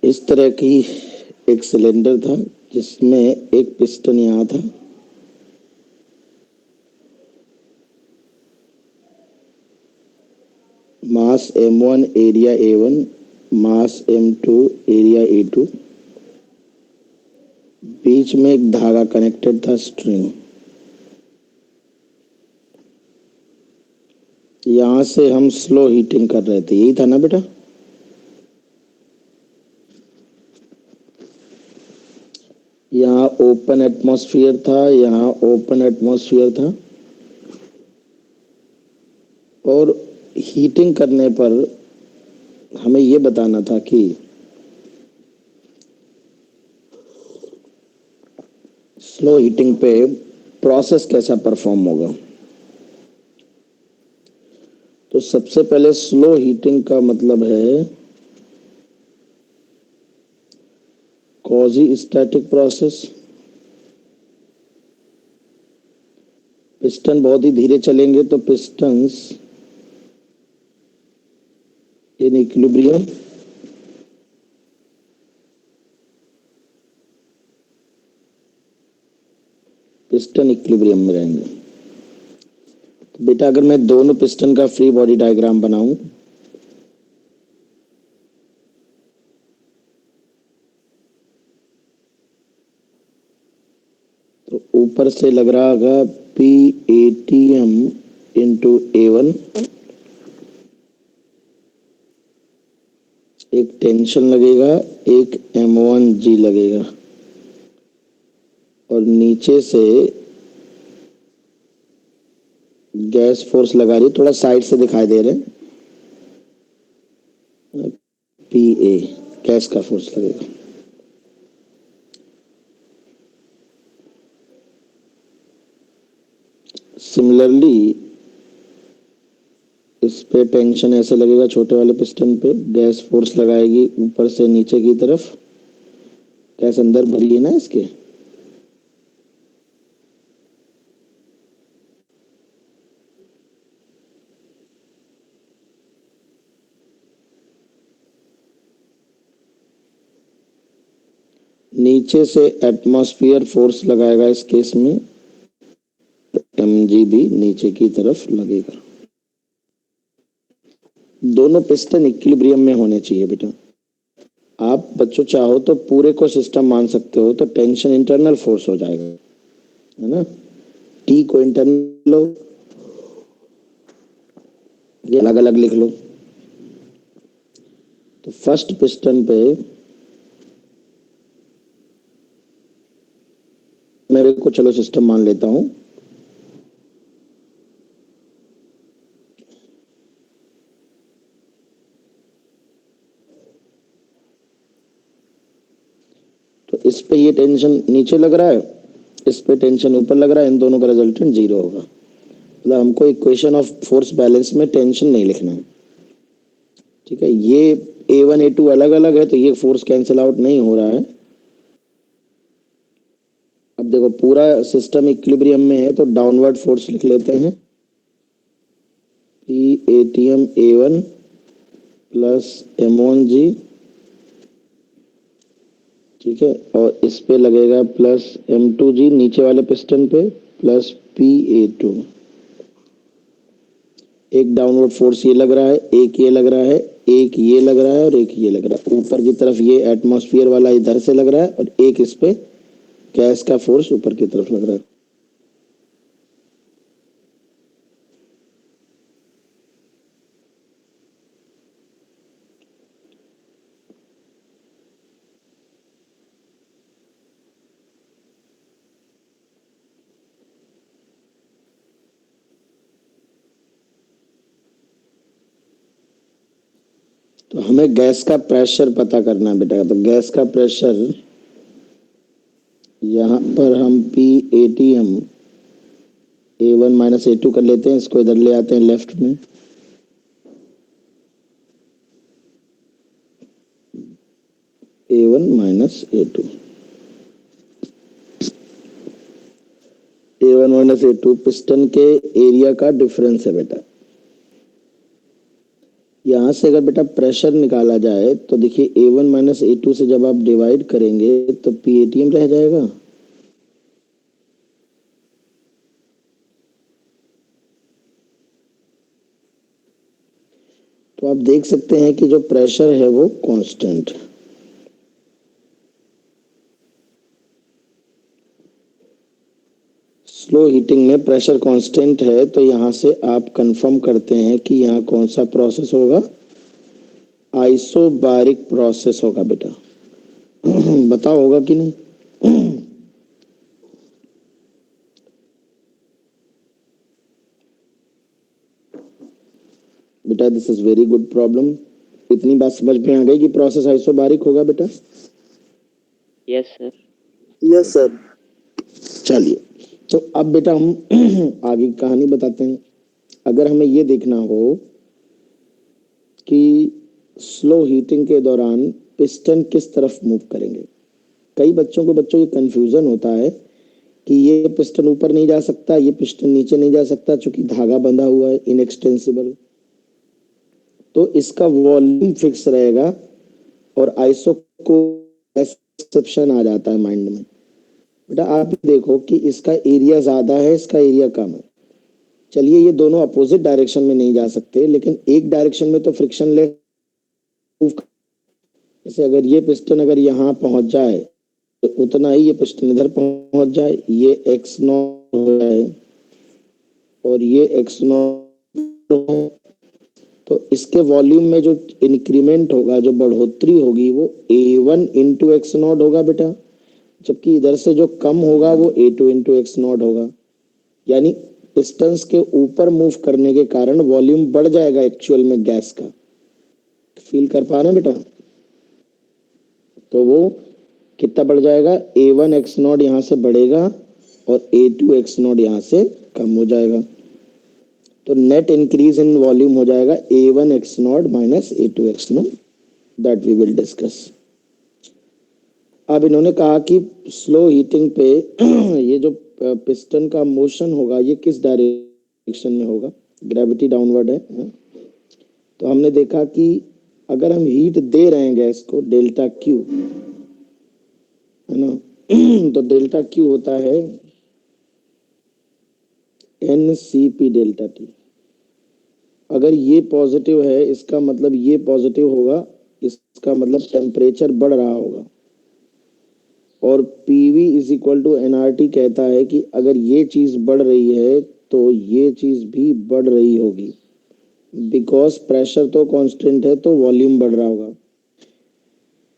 इस तरह की एक सिलेंडर था जिसमें एक पिस्टन यहाँ था, मास m1 एरिया a1, मास m2 एरिया a2, बीच में एक धागा कनेक्टेड था स्ट्रिंग। यहाँ से हम स्लो हीटिंग कर रहे थे, यही था ना बेटा? यहाँ ओपन एटमॉस्फेयर था, यहाँ ओपन एटमॉस्फेयर था, और हीटिंग करने पर हमें ये बताना था कि स्लो हीटिंग पे प्रोसेस कैसा परफॉर्म होगा। तो सबसे पहले स्लो हीटिंग का मतलब है क्वाजी स्टैटिक प्रोसेस। पिस्टन बहुत ही धीरे चलेंगे तो pistons in equilibrium, piston equilibrium में रहेंगे। तो बेटा अगर मैं दोनों पिस्टन का फ्री बॉडी डायग्राम बनाऊं तो ऊपर से लग रहा होगा PATM इंटू A1, एक टेंशन लगेगा, एक M1G लगेगा, और नीचे से गैस फोर्स लगा रही, थोड़ा साइड से दिखाई दे रहे हैं, PA गैस का फोर्स लगेगा। सिमिलरली इस पे टेंशन ऐसे लगेगा, छोटे वाले पिस्टन पे गैस फोर्स लगाएगी ऊपर से नीचे की तरफ, गैस अंदर भरी है ना इसके, नीचे से एटमॉस्फेयर फोर्स लगाएगा इस केस में, mg भी नीचे की तरफ लगेगा। दोनों पिस्टन इक्विलिब्रियम में होने चाहिए बेटा। आप बच्चों चाहो तो पूरे को सिस्टम मान सकते हो, तो टेंशन इंटरनल फोर्स हो जाएगा, है ना? टी को इंटरनल लो, ये अलग अलग लिख लो। तो फर्स्ट पिस्टन पे मेरे को चलो सिस्टम मान लेता हूं। तो इस पे ये टेंशन नीचे लग रहा है, इस पे टेंशन ऊपर लग रहा है, इन दोनों का रिजल्टेंट 0 होगा। मतलब हमको इक्वेशन ऑफ फोर्स बैलेंस में टेंशन नहीं लिखना है, ठीक है? ये A1 A2 अलग अलग है तो ये फोर्स कैंसिल आउट नहीं हो रहा है। अब देखो पूरा सिस्टम इक्विलिब्रियम में है तो डाउनवर्ड फोर्स लिख लेते हैं, PATM A1 प्लस M1G, ठीक है? और इस पे लगेगा प्लस M2G नीचे वाले पिस्टन पे, प्लस PA2। एक डाउनवर्ड फोर्स ये लग रहा है, एक ये लग रहा है, एक ये लग रहा है, और एक ये लग रहा है। ऊपर की तरफ ये एटमॉस्फेयर वाला इधर से लग रहा है, और एक इस पे गैस का फोर्स ऊपर की तरफ लग रहा है। तो हमें गैस का प्रेशर पता करना है बेटा। तो गैस का प्रेशर यहाँ पर हम PATM A1 माइनस A2 कर लेते हैं, इसको इधर ले आते हैं लेफ्ट में, A1 minus A2, A1 minus A2 piston के एरिया का डिफरेंस है बेटा। यहाँ यहाँ से अगर बेटा प्रेशर निकाला जाए तो देखिए A1 माइनस A2 से जब आप डिवाइड करेंगे तो PATM रह जाएगा। तो आप देख सकते हैं कि जो प्रेशर है वो कांस्टेंट है। स्लो हीटिंग में प्रेशर कांस्टेंट है, तो यहाँ से आप कंफर्म करते हैं कि यहाँ कौन सा प्रोसेस होगा, आइसोबारिक प्रोसेस होगा बेटा। बताओ होगा कि नहीं? बेटा this is very good problem. इतनी बात समझ में आ गई कि प्रोसेस आइसोबारिक होगा बेटा? Yes sir. Yes sir. चलिए, तो अब बेटा हम आगे की कहानी बताते हैं। अगर हमें ये देखना हो कि स्लो हीटिंग के दौरान पिस्टन किस तरफ मूव करेंगे, कई बच्चों ये कंफ्यूजन होता है कि ये पिस्टन ऊपर नहीं जा सकता, ये पिस्टन नीचे नहीं जा सकता, चूंकि धागा बंधा हुआ है इनएक्सटेंसिबल, तो इसका वॉल्यूम फिक्स रहेगा और आइसो को एक्सेप्शन आ जाता है माइंड में। बेटा आप देखो कि इसका एरिया ज्यादा है, इसका एरिया कम है। चलिए ये दोनों अपोजिट डायरेक्शन में नहीं जा सकते, लेकिन एक डायरेक्शन में तो फ्रिक्शन लेस मूव। जैसे अगर ये पिस्टन अगर यहाँ पहुंच जाए तो उतना ही ये पिस्टन इधर पहुंच जाए, ये एक्स नॉट हो जाए और ये एक्स नॉट हो, तो इसके वॉल्यूम में जो इंक्रीमेंट होगा, जो बढ़ोतरी होगी, वो A1 इंटू एक्स नॉट होगा बेटा, जबकि इधर से जो कम होगा वो A2 इंटू एक्स नॉट होगा। यानी पिस्टन्स के ऊपर मूव करने के कारण वॉल्यूम बढ़ जाएगा एक्चुअल में गैस का। फील कर पा रहे हैं बेटा? तो वो कितना बढ़ जाएगा, A1 एक्स नॉट यहाँ से बढ़ेगा और A2 एक्स नॉट यहाँ से कम हो जाएगा। तो नेट इंक्रीज इन वॉल्यूम हो जाएगा A1 x not minus A2 x not, that we will discuss. अब इन्होंने कहा कि स्लो हीटिंग पे ये जो पिस्टन का मोशन होगा ये किस डायरेक्शन में होगा, ग्रेविटी डाउनवर्ड है। तो हमने देखा कि अगर हम हीट दे रहे हैं गैस को डेल्टा क्यू, है ना, तो डेल्टा क्यू होता है NCP डेल्टा टी। अगर ये पॉजिटिव है इसका मतलब ये पॉजिटिव होगा, इसका मतलब टेम्परेचर बढ़ रहा होगा। और PV is equal to NRT कहता है कि अगर ये चीज बढ़ रही है तो ये चीज भी बढ़ रही होगी, बिकॉज प्रेशर तो कांस्टेंट है तो वॉल्यूम बढ़ रहा होगा।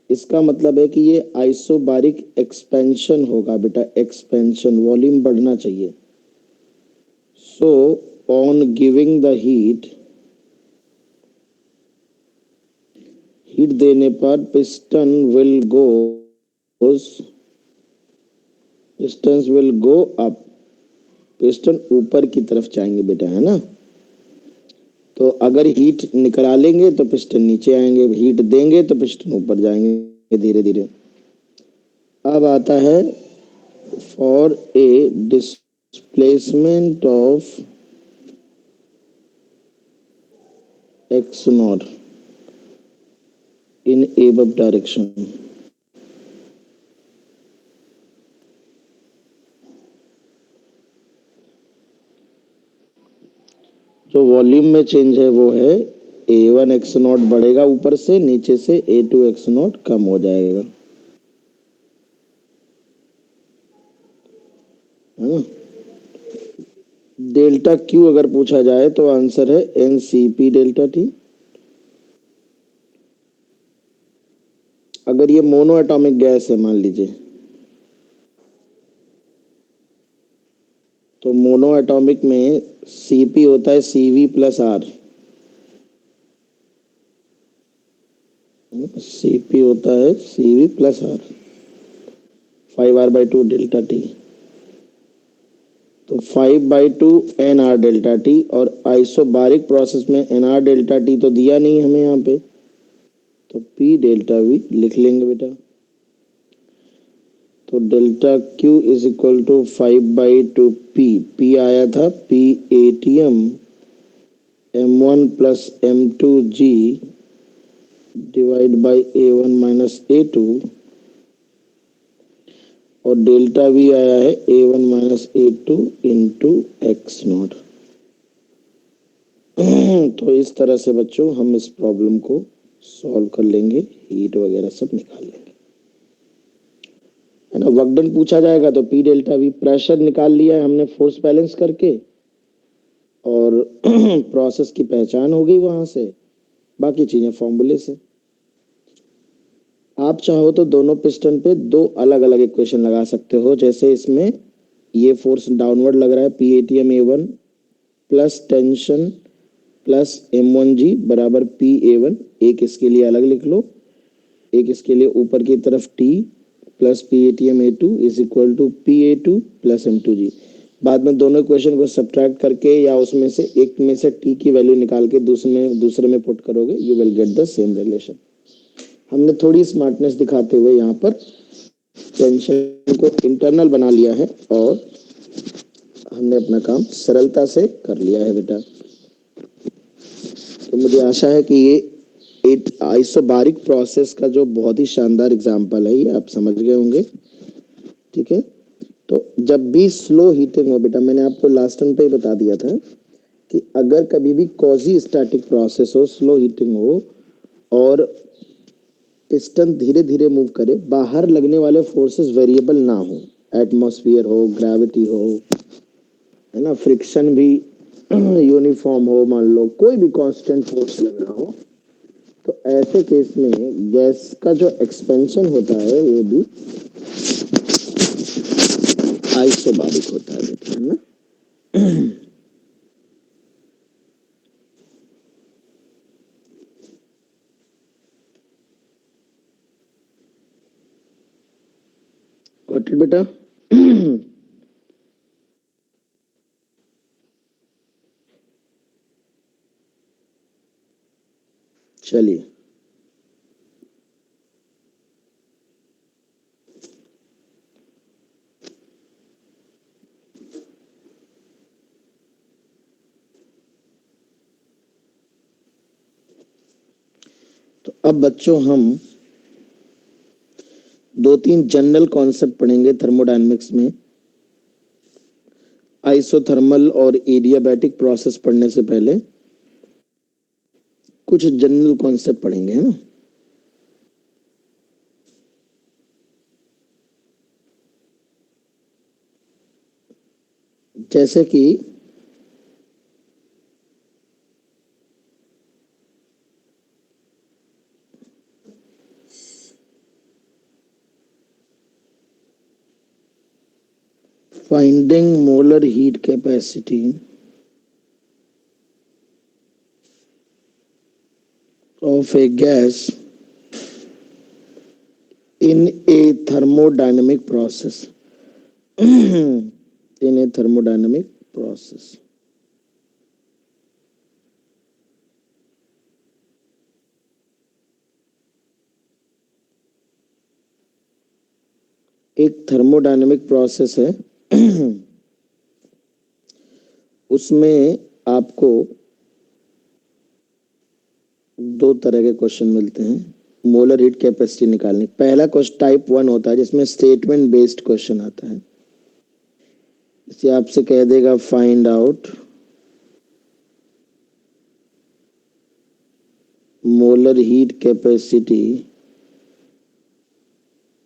इसका मतलब है कि ये आइसोबारिक एक्सपेंशन होगा बेटा, एक्सपेंशन, वॉल्यूम बढ़ना चाहिए। So on giving the heat देने पर piston will go up, piston ऊपर की तरफ जाएंगे बेटा, है ना। तो अगर हीट निकालेंगे तो पिस्टन नीचे आएंगे, हीट देंगे तो पिस्टन ऊपर जाएंगे धीरे धीरे। अब आता है for a displacement of x not in above direction. जो वॉल्यूम में चेंज है वो है A1 एक्स नॉट बढ़ेगा ऊपर से, नीचे से A2 एक्स नॉट कम हो जाएगा, है ना। डेल्टा क्यू अगर पूछा जाए तो आंसर है NCP डेल्टा टी। अगर ये मोनो एटॉमिक गैस है मान लीजिए, तो मोनो एटॉमिक में CP होता है CV प्लस R, CP होता है CV plus R, 5R/2 delta T. तो 5/2 NR डेल्टा टी, और आइसोबारिक प्रोसेस में NR डेल्टा टी तो दिया नहीं हमें यहाँ पे, तो P डेल्टा V लिख लेंगे बेटा। तो delta Q is equal to 5/2 P आया था PATM m1 plus m2g divide by a1 minus a2 और डेल्टा वी आया है a1 minus a2 into x not. तो इस तरह से बच्चों हम इस प्रॉब्लम को सॉल्व कर लेंगे, हीट वगैरह सब निकाल लेंगे, है ना। वर्क डन पूछा जाएगा तो पी डेल्टा वी, प्रेशर निकाल लिया है हमने फोर्स बैलेंस करके, और प्रोसेस की पहचान हो गई वहां से, बाकी चीजें फॉर्मूले से। आप चाहो तो दोनों पिस्टन पे दो अलग अलग इक्वेशन लगा सकते हो, जैसे इसमें ये फोर्स डाउनवर्ड लग रहा है P ATM A one plus tension plus m1g बराबर पी ए वन, एक इसके लिए अलग लिख लो, एक इसके लिए ऊपर की तरफ t plus P ATM A two is equal to P A two plus m2g। बाद में दोनों इक्वेशन को सब्ट्रैक्ट करके या उसमें से एक में से t की वैल्यू निकाल के दूसरे में पुट करोगे, you will get the same relation. हमने थोड़ी स्मार्टनेस दिखाते हुए यहाँ पर टेंशन को इंटरनल बना लिया है और हमने अपना काम सरलता से कर लिया है बेटा। तो मुझे आशा है कि ये एक आइसोबारिक प्रोसेस का जो बहुत ही शानदार एग्जांपल है ये आप समझ गए होंगे, ठीक है। तो जब भी स्लो हीटिंग हो बेटा, मैंने आपको लास्ट टाइम पे ही बता दिया था कि अगर कभी भी क्वाजी स्टैटिक प्रोसेस हो, स्लो हीटिंग हो और पिस्टन धीरे धीरे मूव करे, बाहर लगने वाले फोर्सेस वेरिएबल ना हो, एटमॉस्फेयर हो, ग्रेविटी हो, है ना, फ्रिक्शन भी यूनिफॉर्म हो, मान लो कोई भी कांस्टेंट फोर्स लग रहा हो, तो ऐसे केस में गैस का जो एक्सपेंशन होता है वो भी आइसोबारिक होता है बेटा, है ना। Got it, बेटा। चलिए तो अब बच्चों हम दो तीन जनरल कॉन्सेप्ट पढ़ेंगे थर्मोडायनेमिक्स में। आइसोथर्मल और एडियाबैटिक प्रोसेस पढ़ने से पहले कुछ जनरल कॉन्सेप्ट पढ़ेंगे, है ना। जैसे कि finding molar heat capacity of a gas in a thermodynamic process in a thermodynamic process। एक थर्मोडायनेमिक प्रोसेस है उसमें आपको दो तरह के क्वेश्चन मिलते हैं, मोलर हीट कैपेसिटी निकालनी। पहला क्वेश्चन टाइप 1 होता है जिसमें स्टेटमेंट बेस्ड क्वेश्चन आता है, इसे आपसे कह देगा find out molar heat capacity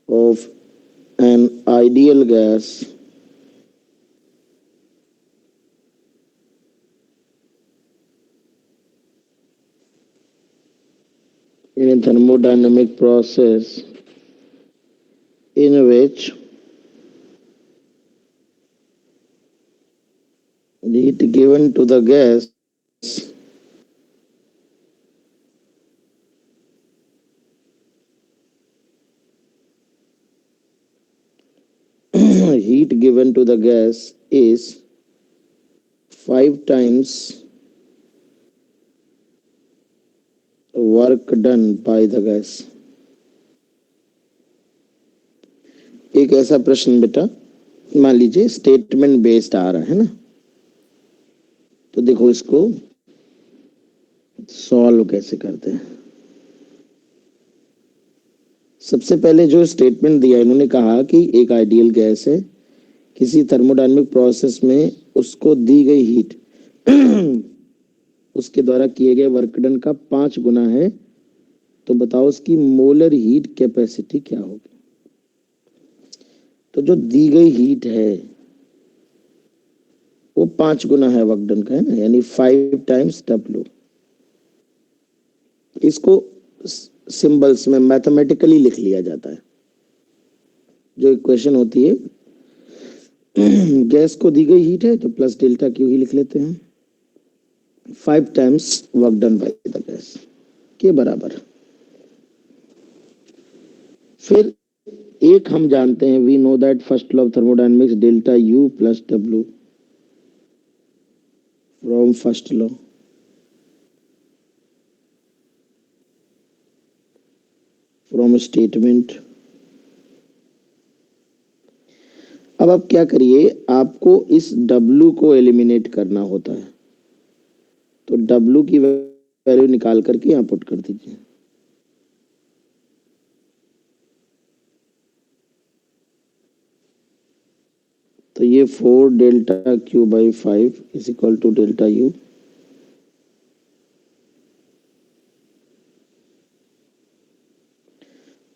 of an ideal gas in a thermodynamic process in which heat given to the gas heat given to the gas is 5 times work done by the gas। एक ऐसा प्रश्न बेटा, मान लीजिए statement based आ रहा है ना, तो देखो इसको सॉल्व कैसे करते हैं? सबसे पहले जो स्टेटमेंट दिया इन्होंने कहा कि एक आइडियल गैस है, किसी थर्मोडायनेमिक प्रोसेस में उसको दी गई हीट उसके द्वारा किए गए वर्क डन का 5 गुना है, तो बताओ उसकी मोलर हीट कैपेसिटी क्या होगी। तो जो दी गई हीट है वो 5 गुना है वर्क डन का, है ना, यानी 5 टाइम्स W। इसको सिंबल्स में मैथमेटिकली लिख लिया जाता है। जो इक्वेशन होती है, गैस को दी गई हीट है तो प्लस डेल्टा क्यू ही लिख लेते हैं, 5 times work done by the gas के बराबर। फिर एक हम जानते हैं, we know that first law of thermodynamics delta U plus W from first law. From statement. अब आप क्या करिए, आपको इस W को एलिमिनेट करना होता है, तो W की वैल्यू निकाल करके यहाँ पुट कर दीजिए। तो ये 4 delta Q/5 is equal to delta U।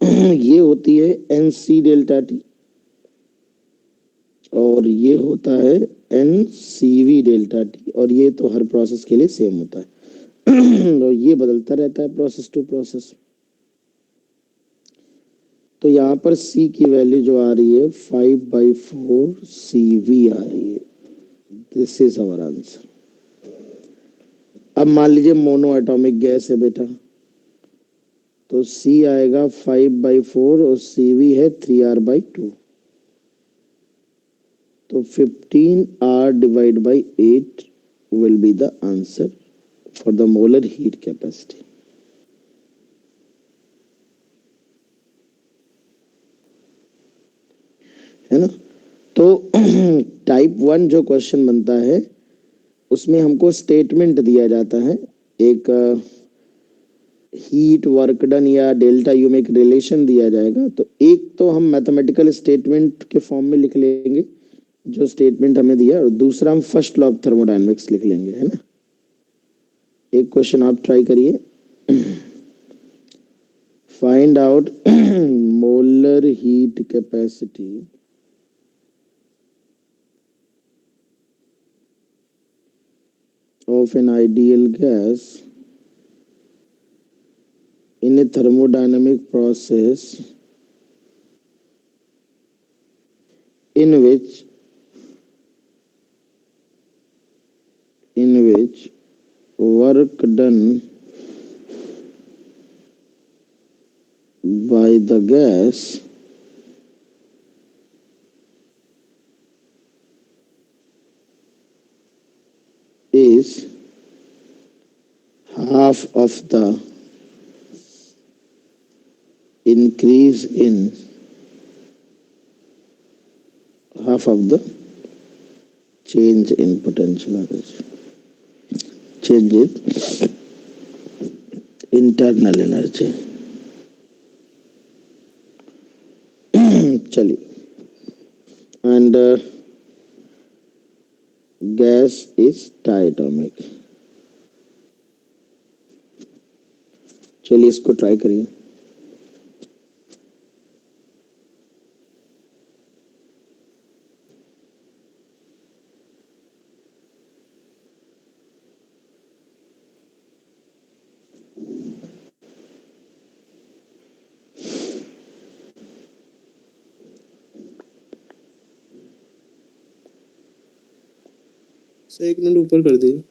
ये होती है NC∆T और ये होता है NCV∆T, और ये तो हर प्रोसेस के लिए सेम होता है और ये बदलता रहता है प्रोसेस टू प्रोसेस। तो यहाँ पर C की वैल्यू जो आ रही है 5/4 CV आ रही है। This is our answer. अब मान लीजिए मोनो एटॉमिक गैस है बेटा, तो C आएगा 5/4 और CV है 3R/2, तो 15R/8 will be the answer for the molar heat capacity, है ना। तो टाइप 1 जो क्वेश्चन बनता है उसमें हमको स्टेटमेंट दिया जाता है, एक हीट वर्क डन या डेल्टा यू में एक रिलेशन दिया जाएगा, तो एक तो हम मैथमेटिकल स्टेटमेंट के फॉर्म में लिख लेंगे जो स्टेटमेंट हमें दिया, और दूसरा हम फर्स्ट लॉ ऑफ थर्मोडायनेमिक्स लिख लेंगे, है ना। एक क्वेश्चन आप ट्राई करिए, find out molar heat capacity of an ideal gas in a thermodynamic process in which work done by the gas is half of the increase in half of the change in potential energy, change in internal energy। चलिए, and gas is diatomic. चलिए इसको try करिए। Sir 1 minute ऊपर कर दीजिए।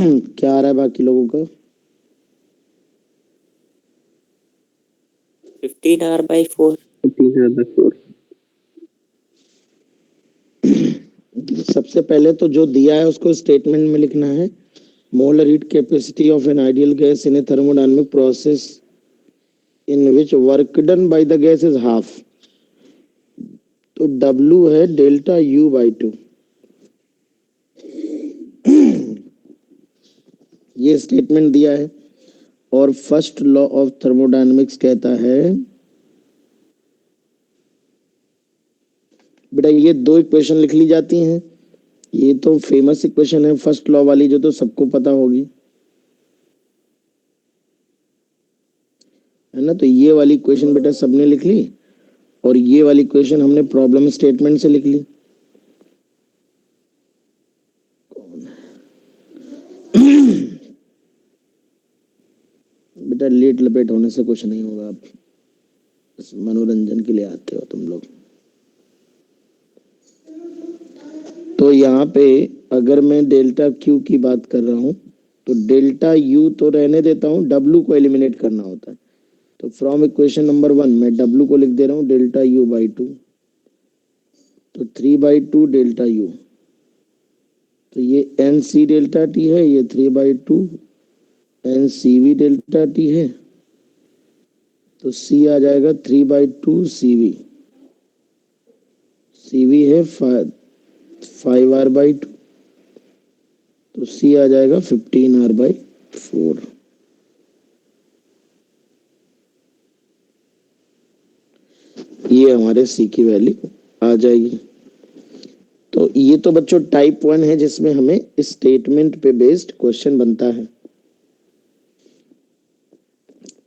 क्या आ रहा है बाकी लोगों का? 15r/4। 15r/4। सबसे पहले तो जो दिया है उसको स्टेटमेंट में लिखना है। Molar heat capacity of an ideal gas in A thermodynamic process in which work done by the gas is half. तो W है डेल्टा U/2। ये स्टेटमेंट दिया है और फर्स्ट लॉ ऑफ थर्मोडायनेमिक्स कहता है, बेटा ये दो इक्वेशन लिख ली जाती हैं। ये तो फेमस इक्वेशन है फर्स्ट लॉ वाली, जो तो सबको पता होगी, है ना। तो ये वाली इक्वेशन बेटा सबने लिख ली और ये वाली इक्वेशन हमने प्रॉब्लम स्टेटमेंट से लिख ली। बेटा लेट लपेट होने से कुछ नहीं होगा, आप बस मनोरंजन के लिए आते हो तुम लोग। तो यहाँ पे अगर मैं डेल्टा क्यू की बात कर रहा हूँ तो डेल्टा यू तो रहने देता हूँ, डब्ल्यू को एलिमिनेट करना होता है। तो फ्रॉम इक्वेशन नंबर 1 मैं डब्ल्यू को लिख दे रहा हूँ डेल्टा U/2। तो 3/2 डेल्टा यू। तो ये NC डेल्टा टी है, ये 3/2 NCV डेल्टा टी है। तो C आ जाएगा 3/2 CV। CV है 5R/2। तो C आ जाएगा 15R/4। ये हमारे C की वैल्यू आ जाएगी। तो ये तो बच्चों टाइप 1 है जिसमें हमें स्टेटमेंट पे बेस्ड क्वेश्चन बनता है।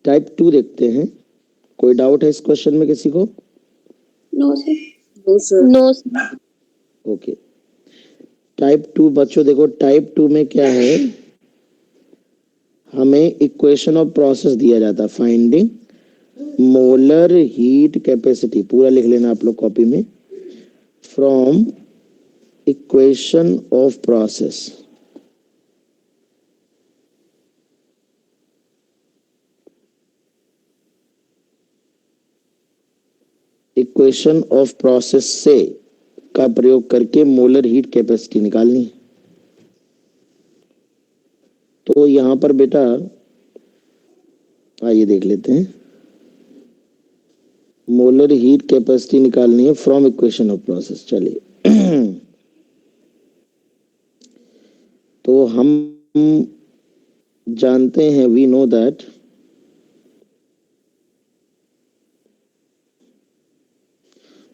टाइप 2 देखते हैं। कोई डाउट है इस क्वेश्चन में किसी को? No sir. No sir. No sir. Okay. Type 2 बच्चों देखो, टाइप 2 में क्या है, हमें इक्वेशन ऑफ प्रोसेस दिया जाता है। फाइंडिंग मोलर हीट कैपेसिटी, पूरा लिख लेना आप लोग कॉपी में, from equation of process. Equation of process से का प्रयोग करके मोलर हीट कैपेसिटी निकालनी है। तो यहां पर बेटा आइए देख लेते हैं। मोलर हीट कैपेसिटी निकालनी है फ्रॉम इक्वेशन ऑफ प्रोसेस। चलिए तो हम जानते हैं, वी नो दैट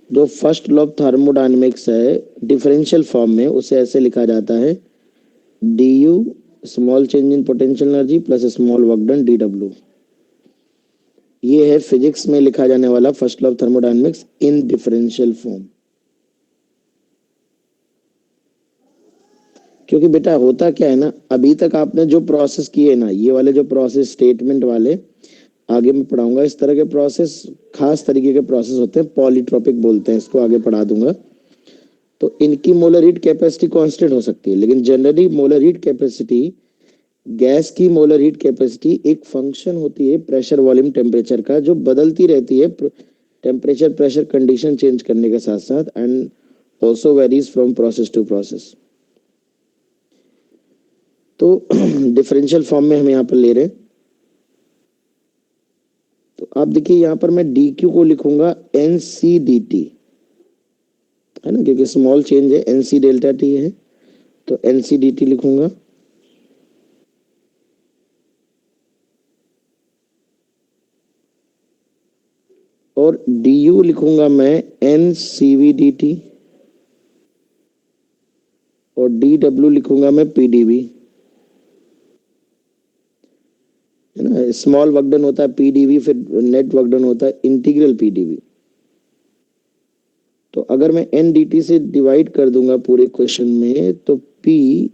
जो फर्स्ट लॉ ऑफ थर्मोडायनेमिक्स है डिफरेंशियल फॉर्म में उसे ऐसे लिखा जाता है, du small change in potential energy plus small work done dw। ये है फिजिक्स में लिखा जाने वाला first law of thermodynamics in differential form. क्योंकि बेटा होता क्या है ना, अभी तक आपने जो प्रोसेस किए ना, ये वाले जो प्रोसेस स्टेटमेंट वाले, आगे मैं पढ़ाऊंगा इस तरह के प्रोसेस, खास तरीके के प्रोसेस होते हैं, पॉलीट्रोपिक बोलते हैं इसको, आगे पढ़ा दूंगा। तो इनकी मोलर हीट कैपेसिटी कांस्टेंट हो सकती है, लेकिन generally molar heat capacity, gas की मोलर हीट कैपेसिटी एक फंक्शन होती है प्रेशर वॉल्यूम टेम्परेचर का, जो बदलती रहती है टेम्परेचर प्रेशर कंडीशन चेंज करने के साथ साथ, and also varies from process to process. तो डिफरेंशियल फॉर्म में हम यहाँ पर ले रहे हैं। तो आप देखिए यहाँ पर मैं dq को लिखूंगा NC/dt, है ना, क्योंकि स्मॉल चेंज है, NC डेल्टा टी है, तो NC/dt लिखूंगा। और du लिखूंगा मैं NCV/dt, और dw लिखूंगा मैं PdV, है ना। स्मॉल वर्क डन होता है PdV, फिर नेट वर्क डन होता है इंटीग्रल PdV। तो अगर मैं NDT से डिवाइड कर दूंगा पूरे क्वेश्चन में, तो P/N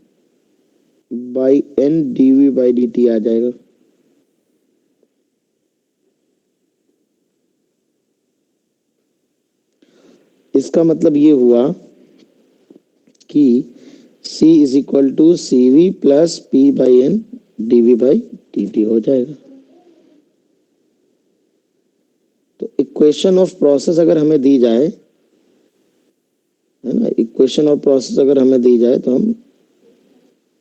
dV/dt आ जाएगा। इसका मतलब ये हुआ कि C is equal to CV plus P/N dV/dt हो जाएगा। तो इक्वेशन ऑफ प्रोसेस अगर हमें दी जाए, है ना, इक्वेशन ऑफ प्रोसेस अगर हमें दी जाए तो हम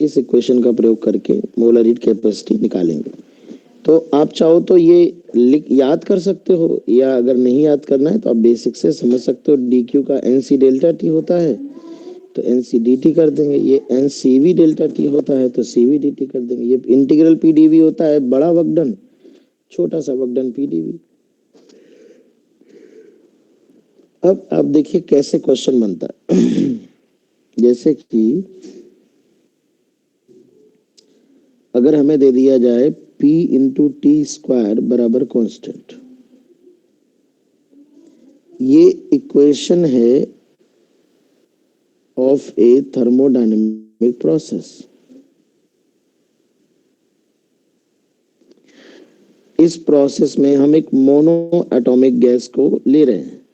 इस इक्वेशन का प्रयोग करके मोलर हीट कैपेसिटी निकालेंगे। तो आप चाहो तो ये याद कर सकते हो, या अगर नहीं याद करना है तो आप बेसिक से समझ सकते हो। dq का nc डेल्टा t होता है तो nc dt कर देंगे, ये ncv डेल्टा t होता है तो cv dt कर देंगे। ये इंटीग्रल p dv होता है बड़ा वक्र, छोटा सा वक्र p dv। अब आप देखिए कैसे क्वेश्चन बनता है। जैसे कि अगर हमें दे दिया जाए P इंटू टी स्क्वायर बराबर कांस्टेंट, ये इक्वेशन है ऑफ ए थर्मोडायनेमिक प्रोसेस। इस प्रोसेस में हम एक मोनो एटॉमिक गैस को ले रहे हैं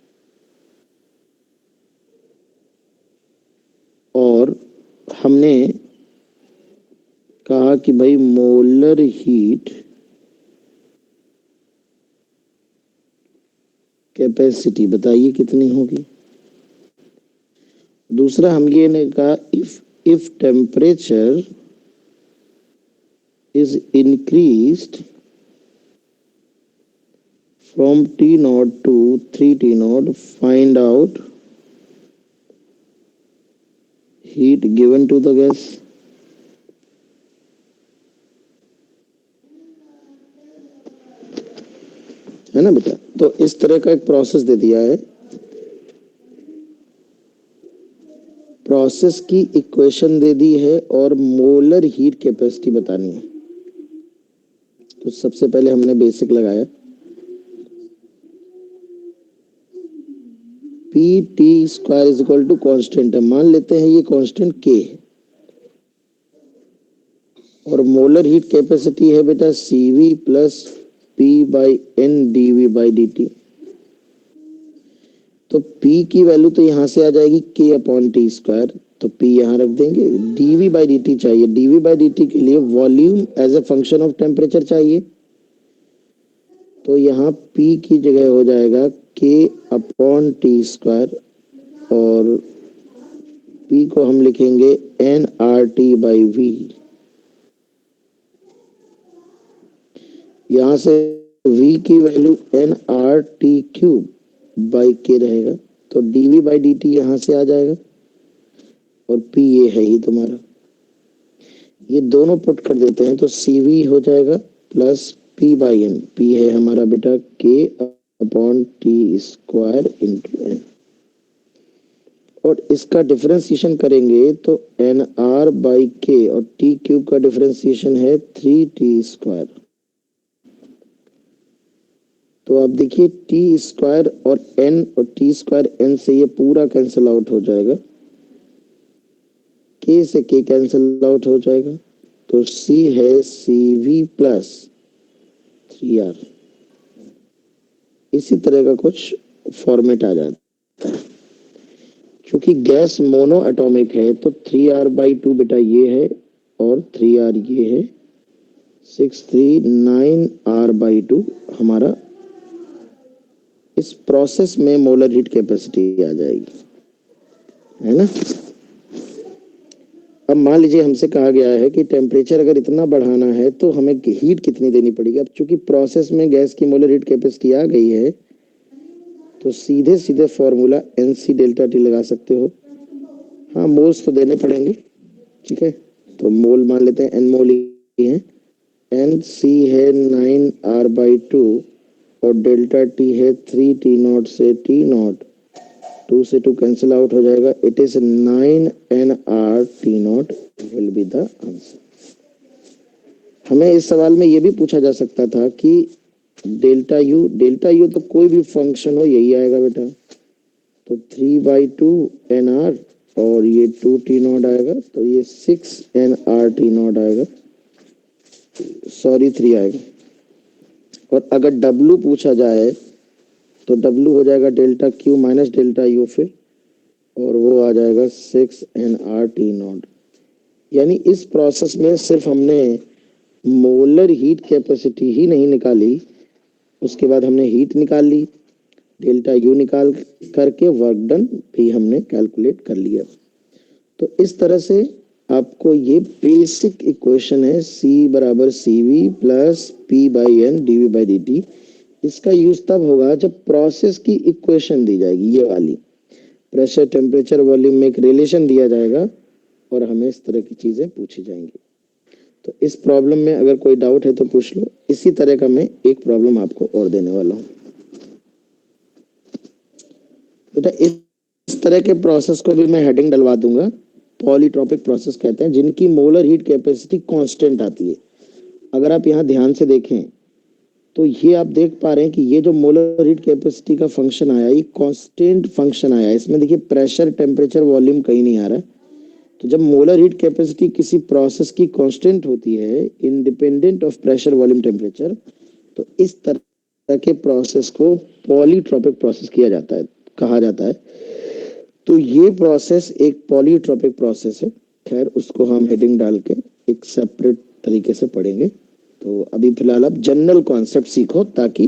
और हमने कहा कि भाई मोलर हीट कैपेसिटी बताइए कितनी होगी। दूसरा हम ये ने कहा if temperature is increased from T0 to 3T0 find out heat given to the gas. है ना बेटा, तो इस तरह का एक प्रोसेस दे दिया है, प्रोसेस की इक्वेशन दे दी है और मोलर हीट कैपेसिटी बतानी है। तो सबसे पहले हमने बेसिक लगाया, P T square is equal to constant है, मान लेते हैं ये कॉन्स्टेंट के है, और मोलर हीट कैपेसिटी है बेटा CV प्लस P/N dV/dt। तो P की वैल्यू तो यहां से आ जाएगी K/T स्क्वायर, तो P यहां रख देंगे। dV/dt चाहिए, dV/dt के लिए volume as a function of temperature चाहिए, तो यहाँ P की जगह हो जाएगा K/T स्क्वायर और P को हम लिखेंगे nRT/V। यहाँ से V की वैल्यू nRT³ रहेगा, तो dV/dt यहाँ से आ जाएगा और P ये है ही तुम्हारा, ये दोनों पुट कर देते हैं तो CV हो जाएगा प्लस P/N। P है हमारा बेटा K/T स्क्वायर इंटू N, और इसका डिफरेंशिएशन करेंगे तो nR/K और T³ का डिफरेंशिएशन है 3T स्क्वायर। तो आप देखिए T स्क्वायर और N और T स्क्वायर N से ये पूरा कैंसिल आउट हो जाएगा, K से K कैंसिल आउट हो जाएगा, तो C है CV प्लस 3R। इसी तरह का कुछ फॉर्मेट आ जाता है। क्योंकि गैस मोनो एटॉमिक है तो 3R/2 बेटा ये है और 3R ये है, 639R/2 हमारा इस प्रोसेस में मोलर हीट कैपेसिटी आ जाएगी, है ना। अब मान लीजिए हमसे कहा गया है कि टेम्परेचर अगर इतना बढ़ाना है तो हमें हीट कितनी देनी पड़ेगी। अब चूंकि प्रोसेस में गैस की मोलर हीट कैपेसिटी आ गई है तो सीधे सीधे फॉर्मूला NC डेल्टा T लगा सकते हो। हाँ, मोल्स तो देने पड़ेंगे, ठीक है, तो मोल मान लेते हैं N मोल ही है, NC है 9R/2 और डेल्टा T है 3T0 से T0, 2 से 2 कैंसिल आउट हो जाएगा, it is 9nRT0 will be the answer. हमें इस सवाल में यह भी पूछा जा सकता था कि डेल्टा यू तो कोई भी फंक्शन हो यही आएगा बेटा, तो 3/2nR और ये 2T0 आएगा, तो ये 6nRT0 आएगा, सॉरी 3 आएगा। और अगर W पूछा जाए तो W हो जाएगा delta Q minus delta U फिर, और वो आ जाएगा 6nRT0। यानी इस प्रोसेस में सिर्फ हमने मोलर हीट कैपेसिटी ही नहीं निकाली, उसके बाद हमने हीट निकाल ली, डेल्टा यू निकाल करके वर्क डन भी हमने कैलकुलेट कर लिया। तो इस तरह से आपको ये बेसिक इक्वेशन है C बराबर CV plus P by N D V by D T. इसका यूज तब होगा जब प्रोसेस की इक्वेशन दी जाएगी, ये वाली प्रेशर टेम्परेचर वॉल्यूम में एक रिलेशन दिया जाएगा और हमें इस तरह की चीजें पूछी जाएंगी। तो इस प्रॉब्लम में अगर कोई डाउट है तो पूछ लो। इसी तरह का मैं एक प्रॉब्लम आपको और देने वाला हूँ बेटा। इस तरह के प्रोसेस को भी मैं हेडिंग डलवा दूंगा, पॉलीट्रॉपिक प्रोसेस कहते हैं, जिनकी मोलर हीट कैपेसिटी कांस्टेंट आती है। अगर आप यहाँ ध्यान से देखें तो ये आप देख पा रहे हैं कि ये जो मोलर हीट कैपेसिटी का फंक्शन आया, ये कांस्टेंट फंक्शन आया। इसमें देखिए प्रेशर टेम्परेचर वॉल्यूम कहीं नहीं आ रहा है। तो जब मोलर हीट कैपेसिटी किसी प्रोसेस की कांस्टेंट होती है independent of pressure volume temperature, तो इस तरह के प्रोसेस को पॉलीट्रॉपिक प्रोसेस किया जाता है, कहा जाता है। तो ये प्रोसेस एक पॉलीट्रॉपिक प्रोसेस है। खैर उसको हम हेडिंग डाल के एक सेपरेट तरीके से पढ़ेंगे। तो अभी फिलहाल आप जनरल कॉन्सेप्ट सीखो ताकि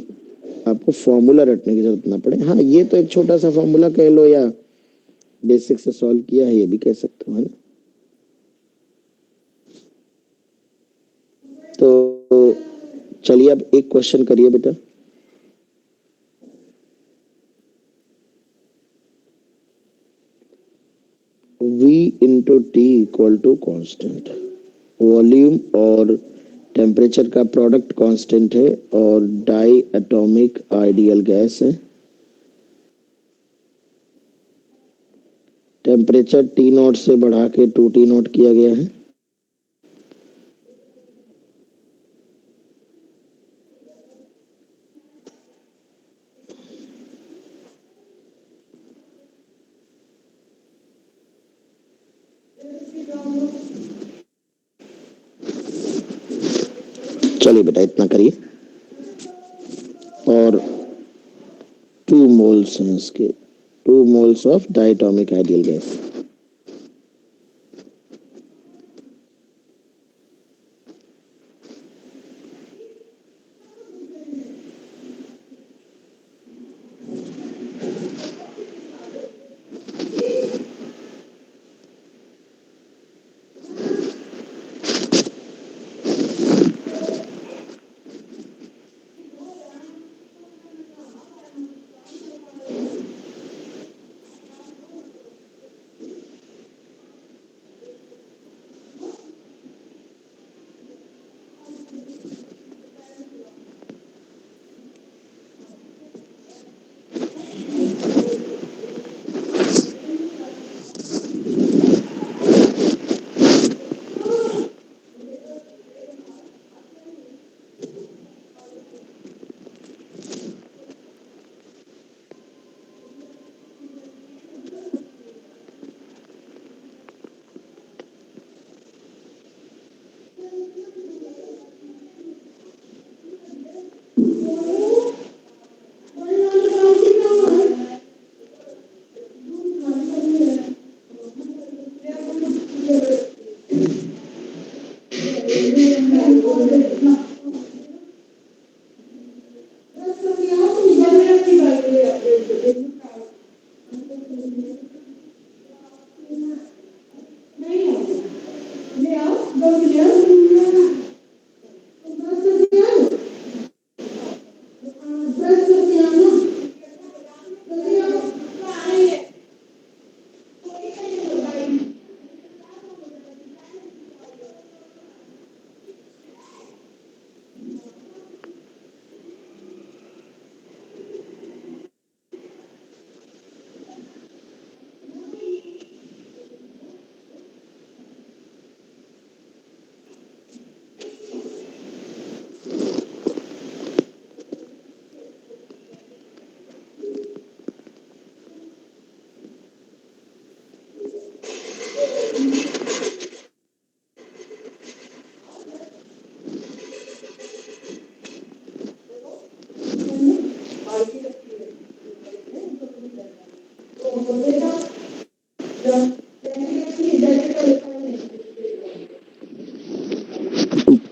आपको फॉर्मूला रटने की जरूरत ना पड़े। हाँ, ये तो एक छोटा सा फॉर्मूला कह लो या बेसिक से सॉल्व किया है, ये भी कह सकते हो, है ना। तो चलिए अब एक क्वेश्चन करिए बेटा। V into T equal to constant, volume और टेम्परेचर का प्रोडक्ट कांस्टेंट है और डाई एटॉमिक आइडियल गैस है। टेम्परेचर T नॉट से बढ़ा के 2T नॉट किया गया है। चलिए बेटा इतना करिए। और 2 मोल्स हैं इसके, 2 moles of diatomic ideal gas.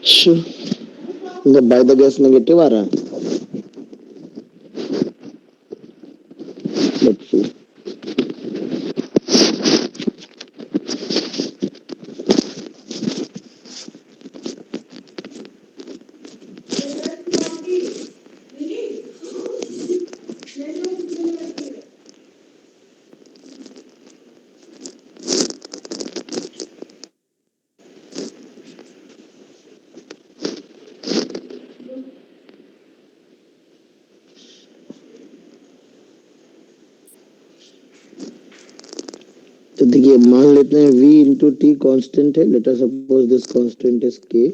अच्छा, मतलब बाय द गैस नेगेटिव आ रहा है। Let's see. तो देखिए मान लेते हैं v इंटू टी कॉन्स्टेंट है, let us suppose this constant is k।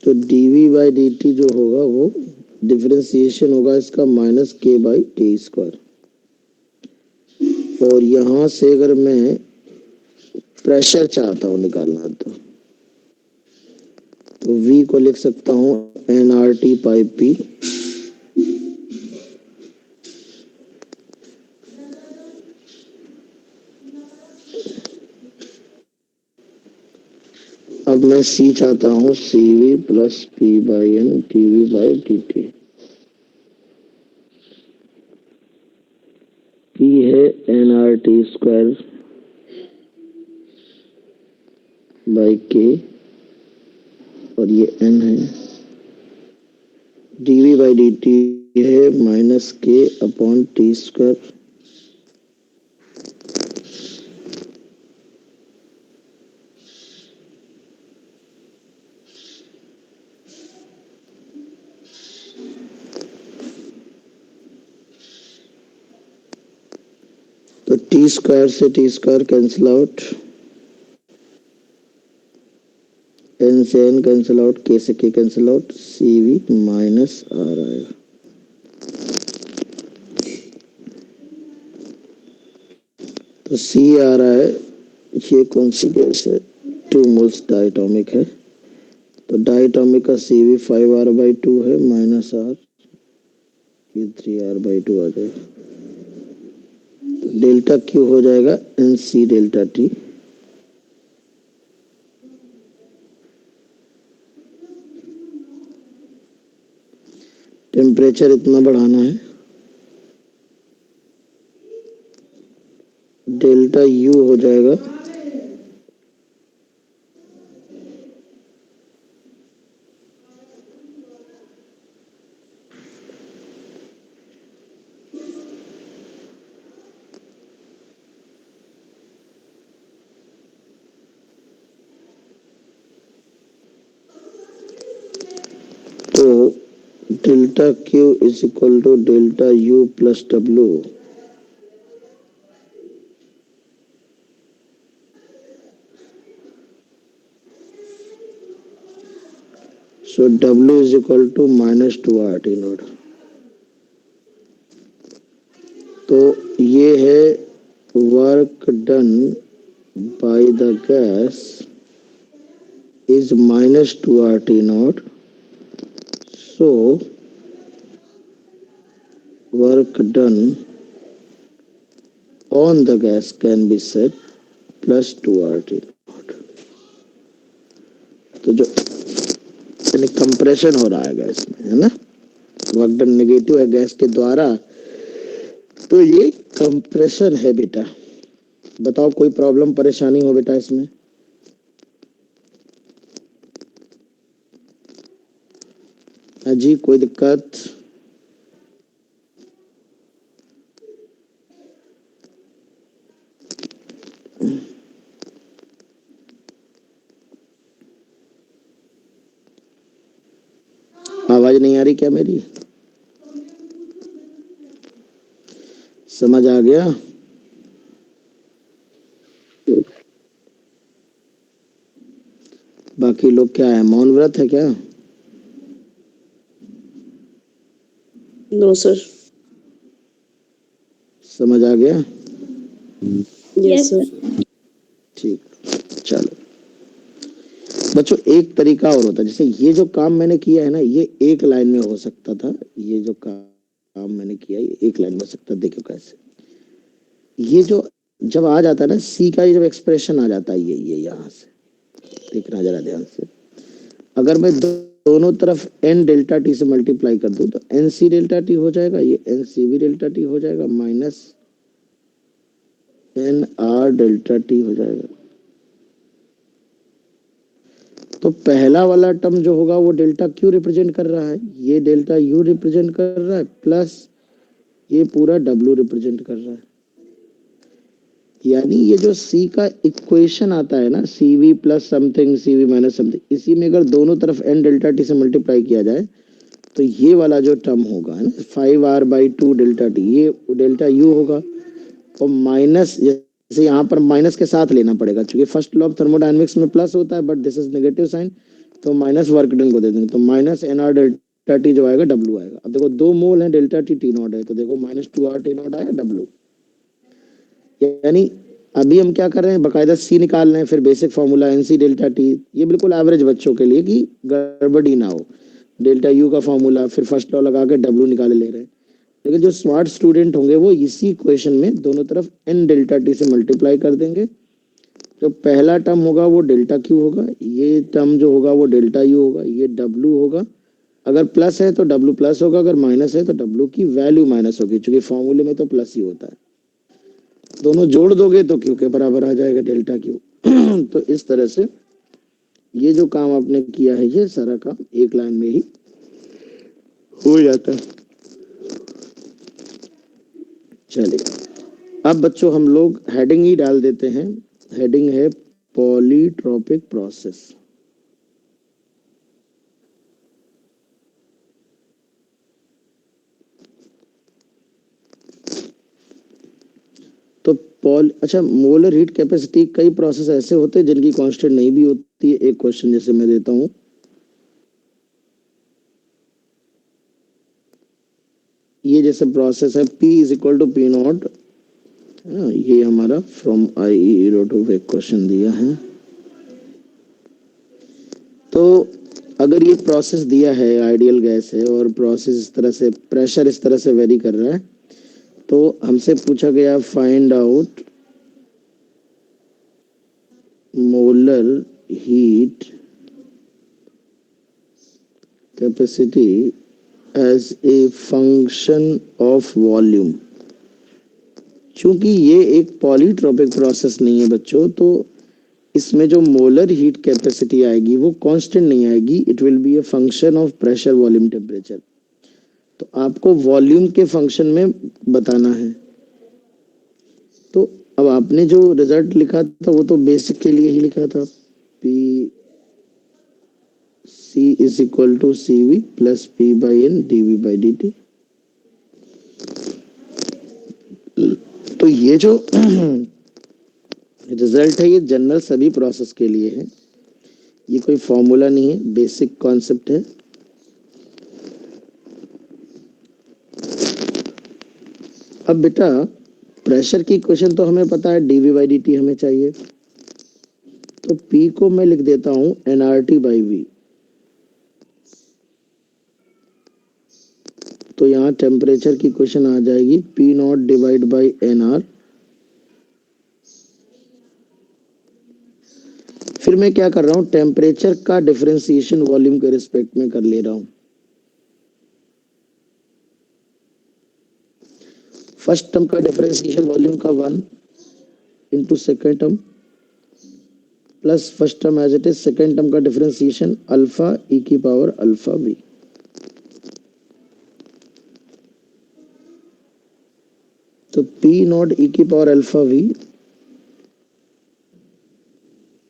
तो dv बाई dt जो होगा वो डिफरेंशिएशन होगा इसका minus k by T square. और यहां से अगर मैं प्रेशर चाहता हूं निकालना तो v को लिख सकता हूं nRT पाई p। अब मैं c चाहता हूं cv plus p by n dv by dt। p है nRT स्क्वायर बाई k और ये n है। dv बाई dt है minus k upon T square. तो टी स्क्वायर से T square cancel out, N से एन कैंसिल आउट, के से K cancel out, C V minus R आएगा। तो सी आ रहा है, ये कौन सी गैस है, 2 मोल्स डायटोमिक है। तो डायटोमिक का सी वी 5r/2 है माइनस आर, ये 3r/2 आ जाएगा। तो डेल्टा क्यू हो जाएगा N C delta T. Temperature इतना बढ़ाना है, डेल्टा यू हो जाएगा तो delta Q is equal to delta U plus W. So W is equal to minus 2RT not. तो ये है work done by the gas is minus 2RT not. So work done on the gas can be said plus 2RT not. तो जो compression हो रहा है gas में, है ना, वर्क डन नेगेटिव है गैस के द्वारा, तो ये कंप्रेशन है बेटा। बताओ कोई प्रॉब्लम परेशानी हो बेटा इसमें? जी कोई दिक्कत? आवाज नहीं आ रही क्या मेरी? समझ आ गया? बाकी लोग क्या है, मौन व्रत है क्या? No sir. समझ आ गया? Yes sir. ठीक, चलो बच्चों एक तरीका और होता है, जैसे ये जो काम मैंने किया है ना, ये एक लाइन में हो सकता था। ये जो काम मैंने किया ये एक लाइन में हो सकता, देखो कैसे। ये जो जब आ जाता है ना सी का, ये जब एक्सप्रेशन आ जाता है ये यहाँ से, देखना जरा ध्यान से, अगर मैं दोनों तरफ एन डेल्टा टी से मल्टीप्लाई कर दूं तो एन सी डेल्टा टी हो जाएगा, ये एन सी भी डेल्टा टी हो जाएगा, minus N R delta T हो जाएगा। तो पहला वाला टर्म जो होगा वो डेल्टा क्यू रिप्रेजेंट कर रहा है, ये डेल्टा यू रिप्रेजेंट कर रहा है, प्लस ये पूरा डब्ल्यू रिप्रेजेंट कर रहा है। यानी ये जो सी का इक्वेशन आता है ना, C V plus something C V minus something, इसी में अगर दोनों तरफ एन डेल्टा टी से मल्टीप्लाई किया जाए तो ये वाला जो टर्म होगा है ना 5r/2 डेल्टा टी, ये डेल्टा यू होगा। और माइनस, जैसे यहाँ पर माइनस के साथ लेना पड़ेगा क्योंकि फर्स्ट लॉ ऑफ थर्मोडायनेमिक्स में प्लस होता है, but this is negative sign, तो माइनस वर्क डन को दे देंगे, तो minus N R delta T जो आएगा डब्ल्यू आएगा। अब देखो 2 मोल है डेल्टा टी टी नॉट है, तो देखो -2r टी नॉट आएगा डब्ल्यू। यानी अभी हम क्या कर रहे हैं, बकायदा सी निकाल रहे हैं, फिर basic formula N C delta T, ये बिल्कुल एवरेज बच्चों के लिए कि गड़बड़ी ना हो, डेल्टा यू का फॉर्मूला फिर फर्स्ट लॉ लगा के डब्ल्यू निकाले ले रहे हैं। लेकिन जो स्मार्ट स्टूडेंट होंगे वो इसी इक्वेशन में दोनों तरफ एन डेल्टा टी से मल्टीप्लाई कर देंगे। जो पहला टर्म होगा वो डेल्टा क्यू होगा, ये टर्म जो होगा वो डेल्टा यू होगा, ये डब्ल्यू होगा। अगर प्लस है तो डब्ल्यू प्लस होगा, अगर माइनस है तो डब्ल्यू की वैल्यू माइनस होगी, क्योंकि फॉर्मूले में तो प्लस ही होता है। दोनों जोड़ दोगे तो क्यू के बराबर आ जाएगा डेल्टा क्यू। तो इस तरह से ये जो काम आपने किया है ये सारा काम एक लाइन में ही हो जाता है। चलिए अब बच्चों हम लोग हेडिंग ही डाल देते हैं। हेडिंग है पॉलीट्रोपिक प्रोसेस। तो अच्छा, मोलर हीट कैपेसिटी, कई प्रोसेस ऐसे होते हैं जिनकी कांस्टेंट नहीं भी होती है। एक क्वेश्चन जैसे मैं देता हूं, ये जैसे प्रोसेस है P is equal to P not, ये हमारा फ्रॉम आई रोटो एक क्वेश्चन दिया है। तो अगर ये प्रोसेस दिया है, आइडियल गैस है और प्रोसेस इस तरह से, प्रेशर इस तरह से वेरी कर रहा है, तो हमसे पूछा गया find out molar heat capacity as a function of volume. चूंकि ये एक पॉलीट्रोपिक प्रोसेस नहीं है बच्चों, तो इसमें जो मोलर हीट कैपेसिटी आएगी वो कांस्टेंट नहीं आएगी, it will be a function of pressure volume temperature. तो आपको वॉल्यूम के फंक्शन में बताना है। तो अब आपने जो रिजल्ट लिखा था वो तो बेसिक के लिए ही लिखा था, P C is equal to C V plus P by N D V by D T. तो ये जो रिजल्ट है ये जनरल सभी प्रोसेस के लिए है, ये कोई फॉर्मूला नहीं है, बेसिक कॉन्सेप्ट है। अब बेटा प्रेशर की इक्वेशन तो हमें पता है, डीवी बाई डी टी हमें चाहिए, तो P को मैं लिख देता हूं nRT बाई V। तो यहाँ टेम्परेचर की इक्वेशन आ जाएगी P not divide by NR। फिर मैं क्या कर रहा हूँ, टेम्परेचर का डिफरेंशिएशन वॉल्यूम के रिस्पेक्ट में कर ले रहा हूँ। फर्स्ट टर्म का डिफरेंशिएशन वॉल्यूम का 1 into second term plus first term as it is, second term का डिफरेंशिएशन अल्फा ई की पावर अल्फा वी। तो P नॉट ई की power alpha V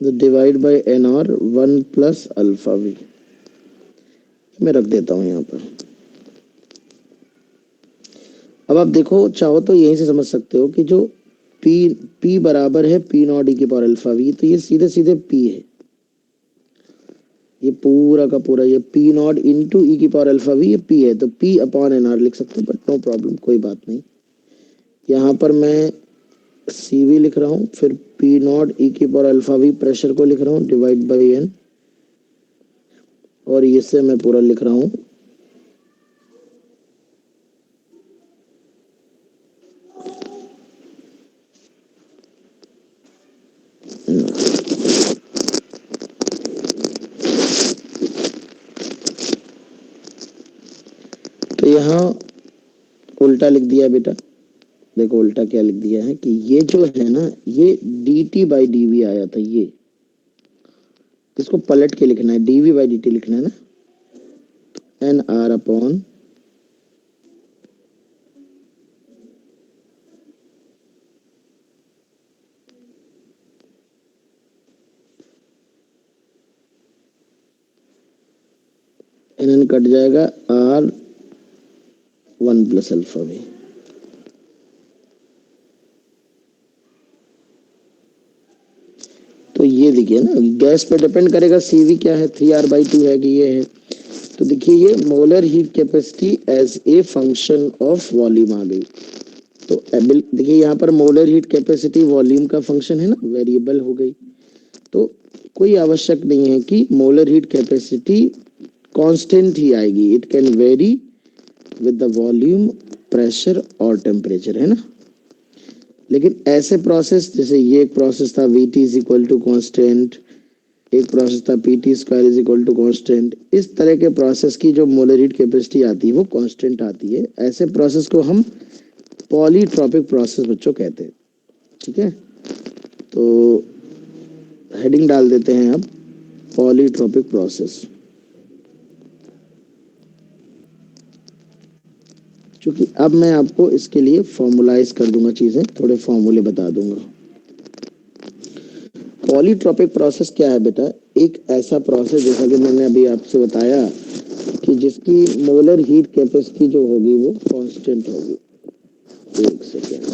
divide by NR 1 plus alpha V, मैं रख देता हूं यहाँ पर। अब आप देखो, चाहो तो यहीं से समझ सकते हो कि जो P बराबर है P नॉट ई की पावर अल्फा वी, तो ये सीधे सीधे P है, ये पूरा का पूरा ये P नॉट इंटू ई की पावर अल्फा वी, ये P है, तो P अपॉन NR लिख सकते हो, बट नो प्रॉब्लम, कोई बात नहीं। यहाँ पर मैं CV लिख रहा हूँ, फिर P नॉट ई की पावर अल्फा वी प्रेशर को लिख रहा हूँ डिवाइड बाई N, और इससे मैं पूरा लिख रहा हूँ यहाँ उल्टा लिख दिया बेटा, देखो उल्टा क्या लिख दिया है कि ये जो है ना, ये dt बाई dv आया था, ये इसको पलट के लिखना है, dv बाई dt लिखना है ना, N R upon N cut जाएगा, आर 1 प्लस अल्फा भी। तो ये देखिए ना, गैस पे डिपेंड करेगा सीवी क्या है, 3r/2 है कि ये है। तो देखिए ये molar heat capacity as a function of volume आ गई। तो देखिए यहाँ पर मोलर हीट कैपेसिटी वॉल्यूम का फंक्शन है ना, वेरिएबल हो गई। तो कोई आवश्यक नहीं है कि मोलर हीट कैपेसिटी कांस्टेंट ही आएगी, it can very with the volume, pressure और टेम्परेचर, है ना। लेकिन ऐसे प्रोसेस, जैसे ये एक प्रोसेस था Vt is equal to constant, एक प्रोसेस था Pt square is equal to constant, इस तरह के प्रोसेस की जो मोलर हीट कैपेसिटी आती है वो कांस्टेंट आती है। ऐसे प्रोसेस को हम पॉलीट्रॉपिक प्रोसेस बच्चों कहते हैं, ठीक है। तो हेडिंग डाल देते हैं अब, पॉलीट्रॉपिक प्रोसेस। क्योंकि अब मैं आपको इसके लिए फॉर्मुलाइज कर दूंगा चीजें, थोड़े फॉर्मूले बता दूंगा। पॉलीट्रॉपिक प्रोसेस क्या है बेटा, एक ऐसा प्रोसेस जैसा कि मैंने अभी आपसे बताया कि जिसकी मोलर हीट कैपेसिटी जो होगी वो कांस्टेंट होगी। एक second,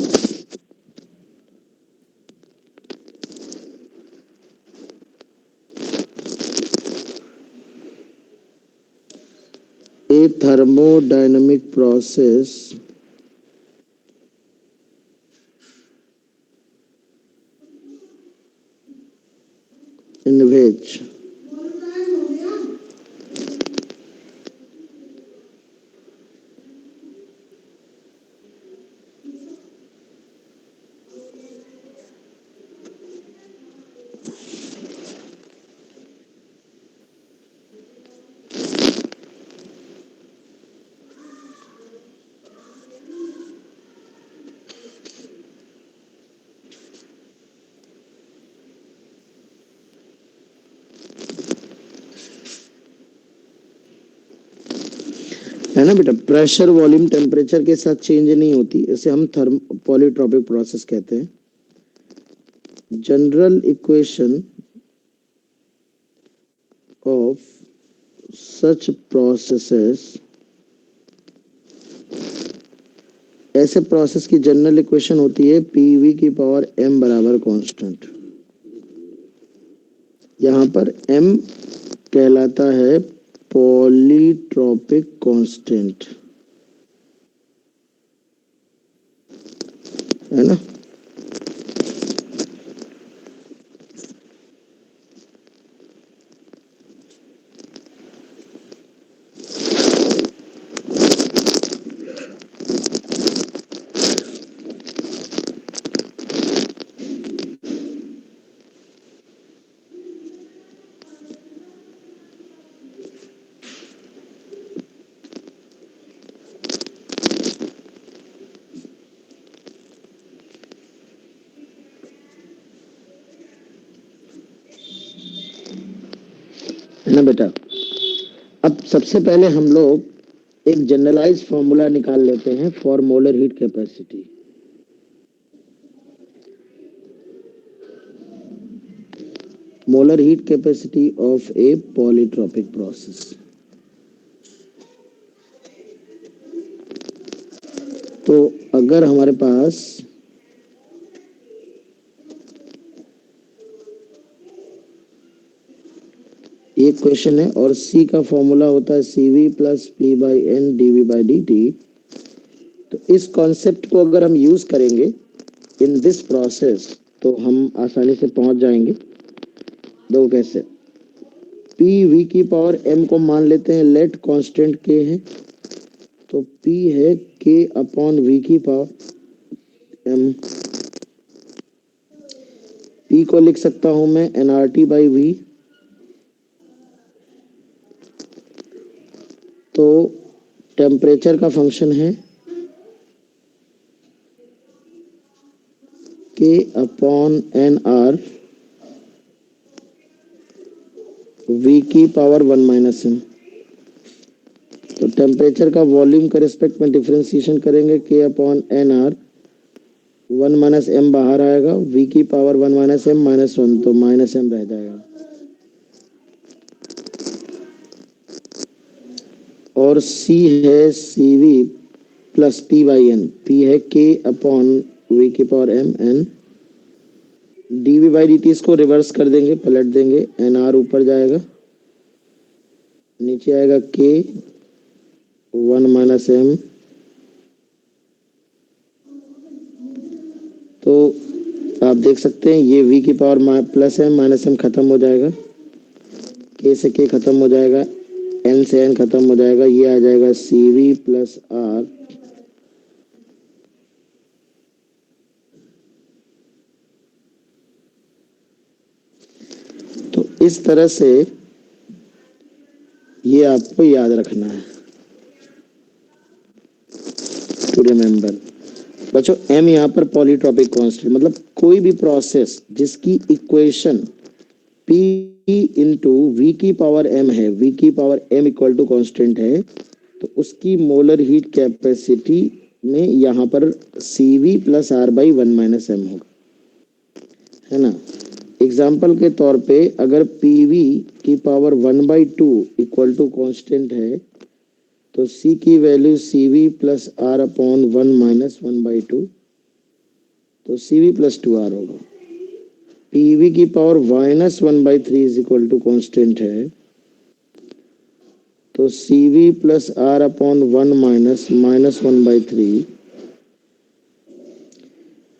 a thermodynamic process in which है ना बेटा, प्रेशर वॉल्यूम टेम्परेचर के साथ चेंज नहीं होती, इसे हम पॉलीट्रॉपिक प्रोसेस कहते हैं। General equation of such processes, ऐसे प्रोसेस की जनरल इक्वेशन होती है पीवी की पावर m बराबर कांस्टेंट। यहाँ पर m कहलाता है पॉलीट्रॉपिक कांस्टेंट, है ना। है ना बेटा। अब सबसे पहले हम लोग एक जनरलाइज फॉर्मूला निकाल लेते हैं for molar heat capacity. Molar heat capacity of A polytropic process. तो अगर हमारे पास ये क्वेश्चन है और C का फॉर्मूला होता है CV plus P by N dV by dt, तो इस कॉन्सेप्ट को अगर हम यूज करेंगे इन दिस प्रोसेस तो हम आसानी से पहुंच जाएंगे। दो कैसे, PV की पावर m को मान लेते हैं, लेट कांस्टेंट K है, तो P है K अपॉन V की पावर m। P को लिख सकता हूं मैं nRT बाई V। तो टेम्परेचर का फंक्शन है K upon N R V की पावर 1 माइनस एम। तो टेम्परेचर का वॉल्यूम के रिस्पेक्ट में डिफरेंशिएशन करेंगे K upon N R 1 minus M बाहर आएगा, V की पावर 1 माइनस एम माइनस 1, तो माइनस एम रह जाएगा। और C है CV plus P by N. P है K अपॉन V की power M N. dV by dt इसको रिवर्स कर देंगे, पलट देंगे, एन आर ऊपर जाएगा, नीचे आएगा K 1 माइनस एम। तो आप देख सकते हैं ये V की power plus M minus M खत्म हो जाएगा, K से K खत्म हो जाएगा, N से N खत्म हो जाएगा, ये आ जाएगा CV प्लस R। तो इस तरह से ये आपको याद रखना है, टू रिमेम्बर। बच्चों M यहाँ पर पॉलीट्रॉपिक कांस्टेंट, मतलब कोई भी प्रोसेस जिसकी इक्वेशन P इंटू V की पावर M है, V की power M equal to constant है, तो उसकी मोलर हीट कैपेसिटी में यहाँ पर CV plus R by 1 minus M होगा, है ना। एग्जाम्पल के तौर पे अगर PV की पावर 1/2 इक्वल टू कांस्टेंट है, तो C की value CV plus R upon 1 minus 1/2, तो CV प्लस 2R होगा। PV की power minus 1/3 is equal to constant है, तो CV plus R upon 1 minus minus 1/3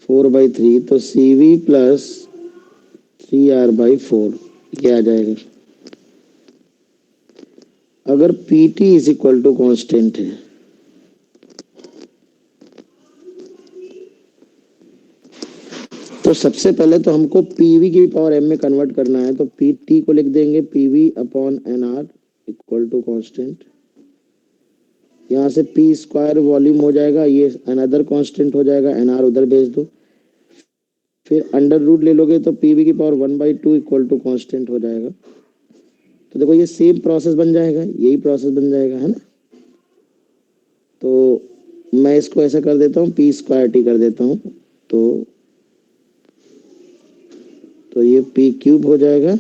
4/3, तो CV प्लस 3R/4 ये आ जाएगा। अगर PT is equal to constant है, तो सबसे पहले तो हमको PV की पावर M में कन्वर्ट करना है, तो PT को लिख देंगे PV upon NR equal to constant. यहाँ से P स्क्वायर वॉल्यूम हो जाएगा, ये अनदर कांस्टेंट हो जाएगा, NR उधर भेज दो, फिर अंडर रूट ले लोगे तो PV की पावर 1/2 इक्वल टू कांस्टेंट हो जाएगा। तो देखो ये सेम प्रोसेस बन जाएगा, यही प्रोसेस बन जाएगा, है ना। तो मैं इसको ऐसा कर देता हूँ, P स्क्वायर T कर देता हूँ, तो ये P क्यूब हो जाएगा,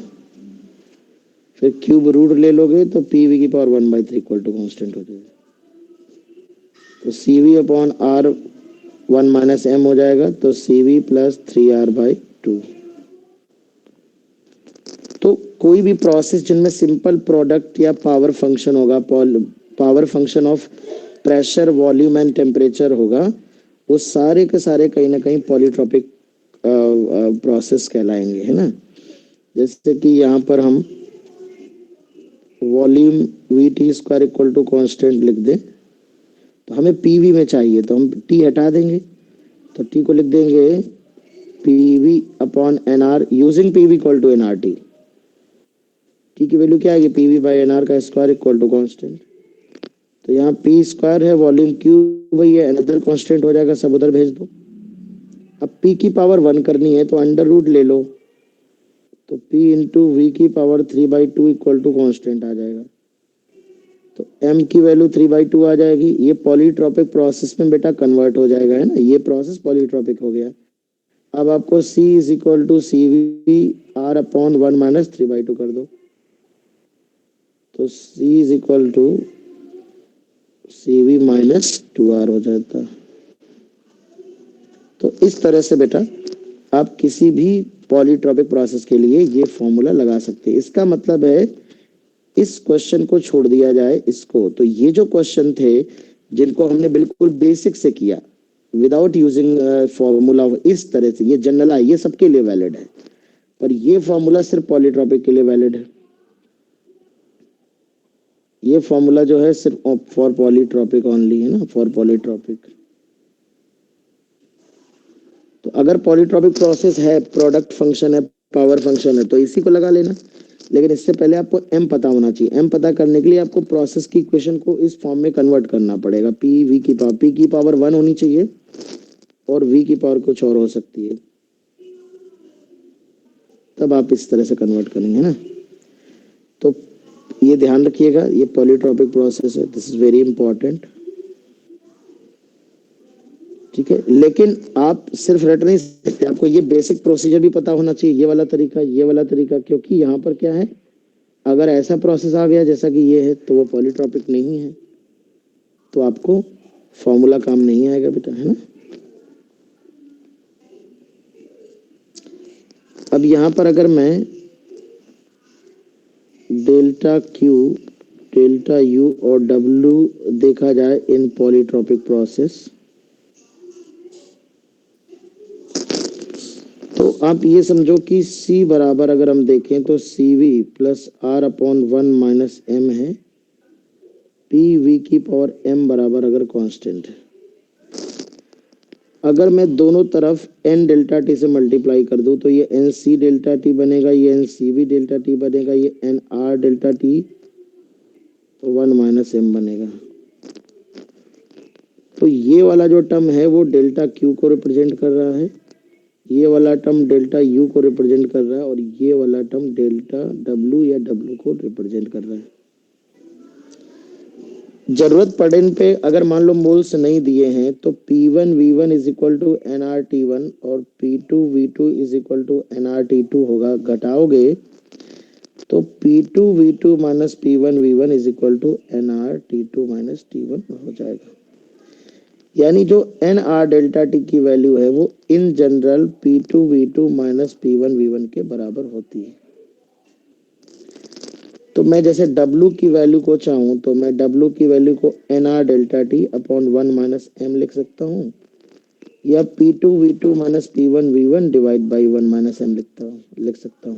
फिर क्यूब रूट ले लोगे तो PV की पावर 1/3 इक्वल टू कांस्टेंट हो जाएगा। तो CV upon R 1 minus M हो जाएगा, तो CV प्लस 3R/2। तो कोई भी प्रोसेस जिनमें सिंपल प्रोडक्ट या पावर फंक्शन होगा, power function of pressure, volume and temperature होगा, वो सारे के सारे कहीं ना कहीं पॉलीट्रॉपिक प्रोसेस कहलाएंगे, है ना। जैसे कि यहाँ पर हम volume VT square equal to constant लिख दें, तो हमें PV में चाहिए, तो हम T हटा देंगे, तो T को लिख देंगे PV upon NR using PV equal to NRT। T की वैल्यू क्या आएगी, PV बाई NR का स्क्वायर इक्वल टू कांस्टेंट। तो यहाँ P स्क्वायर है, वॉल्यूम क्यूब वही है, अनदर कांस्टेंट हो जाएगा, सब उधर भेज दो। अब P की पावर 1 करनी है तो अंडर रूट ले लो, तो P इंटू V की पावर 3/2 इक्वल टू कांस्टेंट आ जाएगा, तो M की वैल्यू 3/2 आ जाएगी। ये पॉलीट्रॉपिक प्रोसेस में बेटा कन्वर्ट हो जाएगा, है ना, ये प्रोसेस पॉलीट्रॉपिक हो गया। अब आपको C is equal to CV R upon 1 minus 3/2 कर दो, तो C is equal to CV minus 2R हो जाता। तो इस तरह से बेटा आप किसी भी पॉलीट्रॉपिक प्रोसेस के लिए ये फॉर्मूला लगा सकते हैं। इसका मतलब है इस क्वेश्चन को छोड़ दिया जाए इसको, तो ये जो क्वेश्चन थे जिनको हमने बिल्कुल बेसिक से किया विदाउट यूजिंग फॉर्मूला, इस तरह से ये जनरल है, ये सबके लिए वैलिड है, पर ये फॉर्मूला सिर्फ पॉलीट्रॉपिक के लिए वैलिड है। ये फॉर्मूला जो है सिर्फ फॉर पॉलीट्रॉपिक ओनली, है ना, फॉर पॉलीट्रॉपिक। तो अगर पॉलीट्रॉपिक प्रोसेस है, प्रोडक्ट फंक्शन है, पावर फंक्शन है, तो इसी को लगा लेना। लेकिन इससे पहले आपको एम पता होना चाहिए। एम पता करने के लिए आपको प्रोसेस की इक्वेशन को इस फॉर्म में कन्वर्ट करना पड़ेगा। पी की पावर 1 होनी चाहिए और वी की पावर कुछ और हो सकती है, तब आप इस तरह से कन्वर्ट करेंगे ना। तो ये ध्यान रखिएगा, ये पॉलीट्रॉपिक प्रोसेस है, दिस इज वेरी इंपॉर्टेंट। ठीक है, लेकिन आप सिर्फ रट नहीं सकते, आपको ये बेसिक प्रोसीजर भी पता होना चाहिए, ये वाला तरीका, ये वाला तरीका, क्योंकि यहाँ पर क्या है, अगर ऐसा प्रोसेस आ गया जैसा कि ये है तो वो पॉलीट्रॉपिक नहीं है, तो आपको फॉर्मूला काम नहीं आएगा बेटा, है ना। अब यहाँ पर अगर मैं डेल्टा क्यू, डेल्टा यू और डब्ल्यू देखा जाए इन पॉलीट्रॉपिक प्रोसेस, तो आप ये समझो कि C बराबर अगर हम देखें तो CV plus R upon 1 minus M है, PV की पावर M बराबर अगर कांस्टेंट है। अगर मैं दोनों तरफ N डेल्टा T से मल्टीप्लाई कर दूं तो ये NC डेल्टा T बनेगा, ये NCV डेल्टा T बनेगा, ये NR delta T 1 minus M बनेगा। तो ये वाला जो टर्म है वो डेल्टा Q को रिप्रेजेंट कर रहा है, ये वाला टर्म डेल्टा U को रिप्रेजेंट कर रहा है, और ये वाला टर्म डेल्टा W या W को रिप्रेजेंट कर रहा है। जरूरत पड़ने पे अगर मान लो मोल्स नहीं दिए हैं तो P1 V1 is equal to NRT1 और P2 V2 is equal to NRT2 होगा। घटाओगे तो P2 V2 minus P1 V1 is equal to NRT2 minus T1 हो जाएगा। यानी जो NR डेल्टा T की वैल्यू है वो in general P2 V2 minus P1 V1 के बराबर होती है। तो मैं जैसे W की वैल्यू को चाहूं तो मैं W की वैल्यू को NR delta T upon 1 minus M लिख सकता हूं, या P2 V2 minus P1 V1 divide by 1 minus M लिख सकता हूं।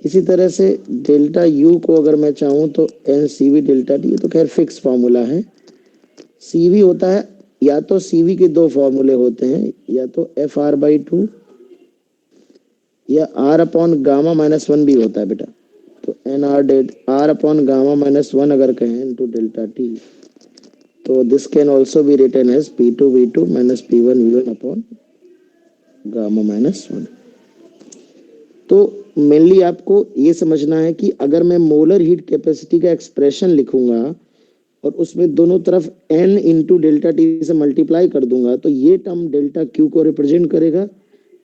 इसी तरह से डेल्टा U को अगर मैं चाहूं तो NCV डेल्टा T, तो खैर फिक्स फार्मूला है। CV होता है, या तो CV के दो फॉर्मूले होते हैं, या तो FR बाई 2 या R अपॉन गामा माइनस 1 भी होता है बेटा। तो NR डेट R अपॉन गामा माइनस 1 अगर कहें इनटू डेल्टा T, तो this can also be written as P2 V2 minus P1 V1 upon gamma minus 1। तो मेनली आपको ये समझना है कि अगर मैं मोलर हीट कैपेसिटी का एक्सप्रेशन लिखूंगा और उसमें दोनों तरफ N इंटू डेल्टा T से मल्टीप्लाई कर दूंगा तो ये टर्म डेल्टा Q को रिप्रेजेंट करेगा,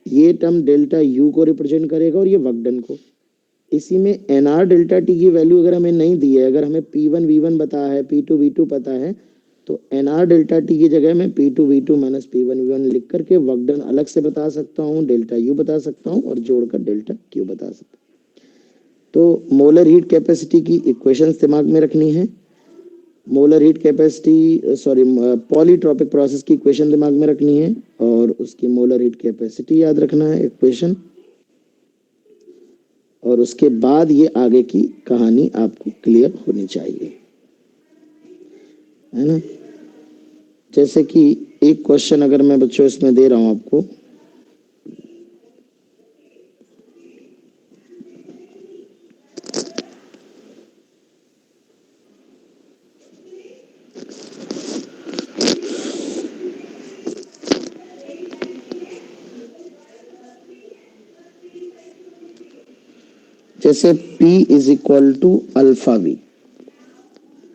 ये टर्म डेल्टा U को रिप्रेजेंट करेगा और ये वर्क डन को। इसी में NR डेल्टा T की वैल्यू अगर हमें नहीं दी है, अगर हमें P1 V1 पता है, P2 V2 पता है, तो NR डेल्टा T की जगह मैं P2 V2 minus P1 V1 लिख करके वर्क डन अलग से बता सकता हूँ, डेल्टा U बता सकता हूँ और जोड़कर डेल्टा Q बता सकता हूँ। तो मोलर हीट कैपेसिटी की इक्वेशंस दिमाग में रखनी है, molar heat capacity polytropic process की इक्वेशन दिमाग में रखनी है, और उसकी मोलर हीट कैपेसिटी याद रखना है इक्वेशन, और उसके बाद ये आगे की कहानी आपको क्लियर होनी चाहिए, है ना। जैसे कि एक क्वेश्चन अगर मैं बच्चों इसमें दे रहा हूं आपको, जैसे P is equal to alpha V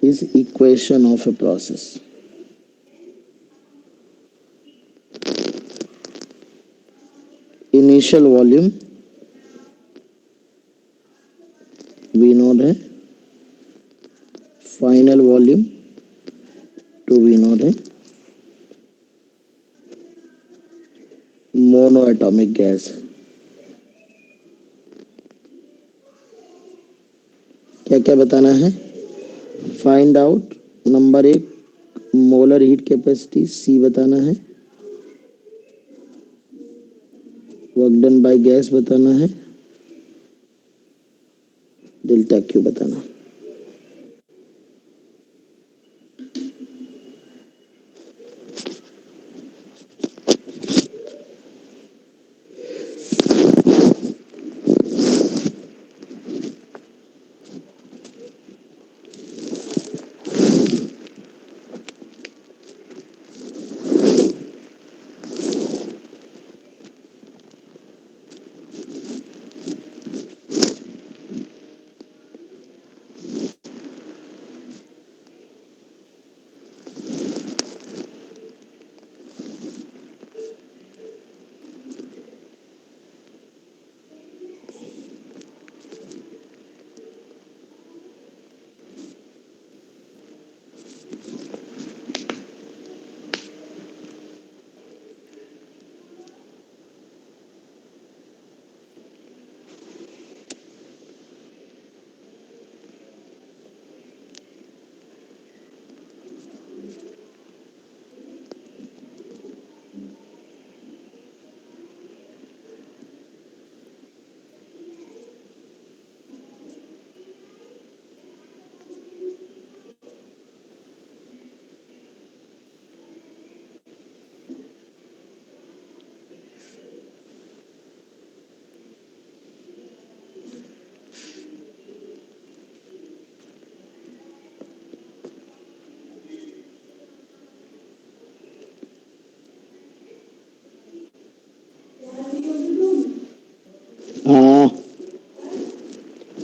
is equation of a process. Initial volume V naught है, फाइनल वॉल्यूम 2V नोड है, मोनो एटॉमिक गैस। क्या क्या बताना है? Find out, number 1 molar heat capacity C बताना है, वर्क डन बाय गैस बताना है, डेल्टा Q बताना।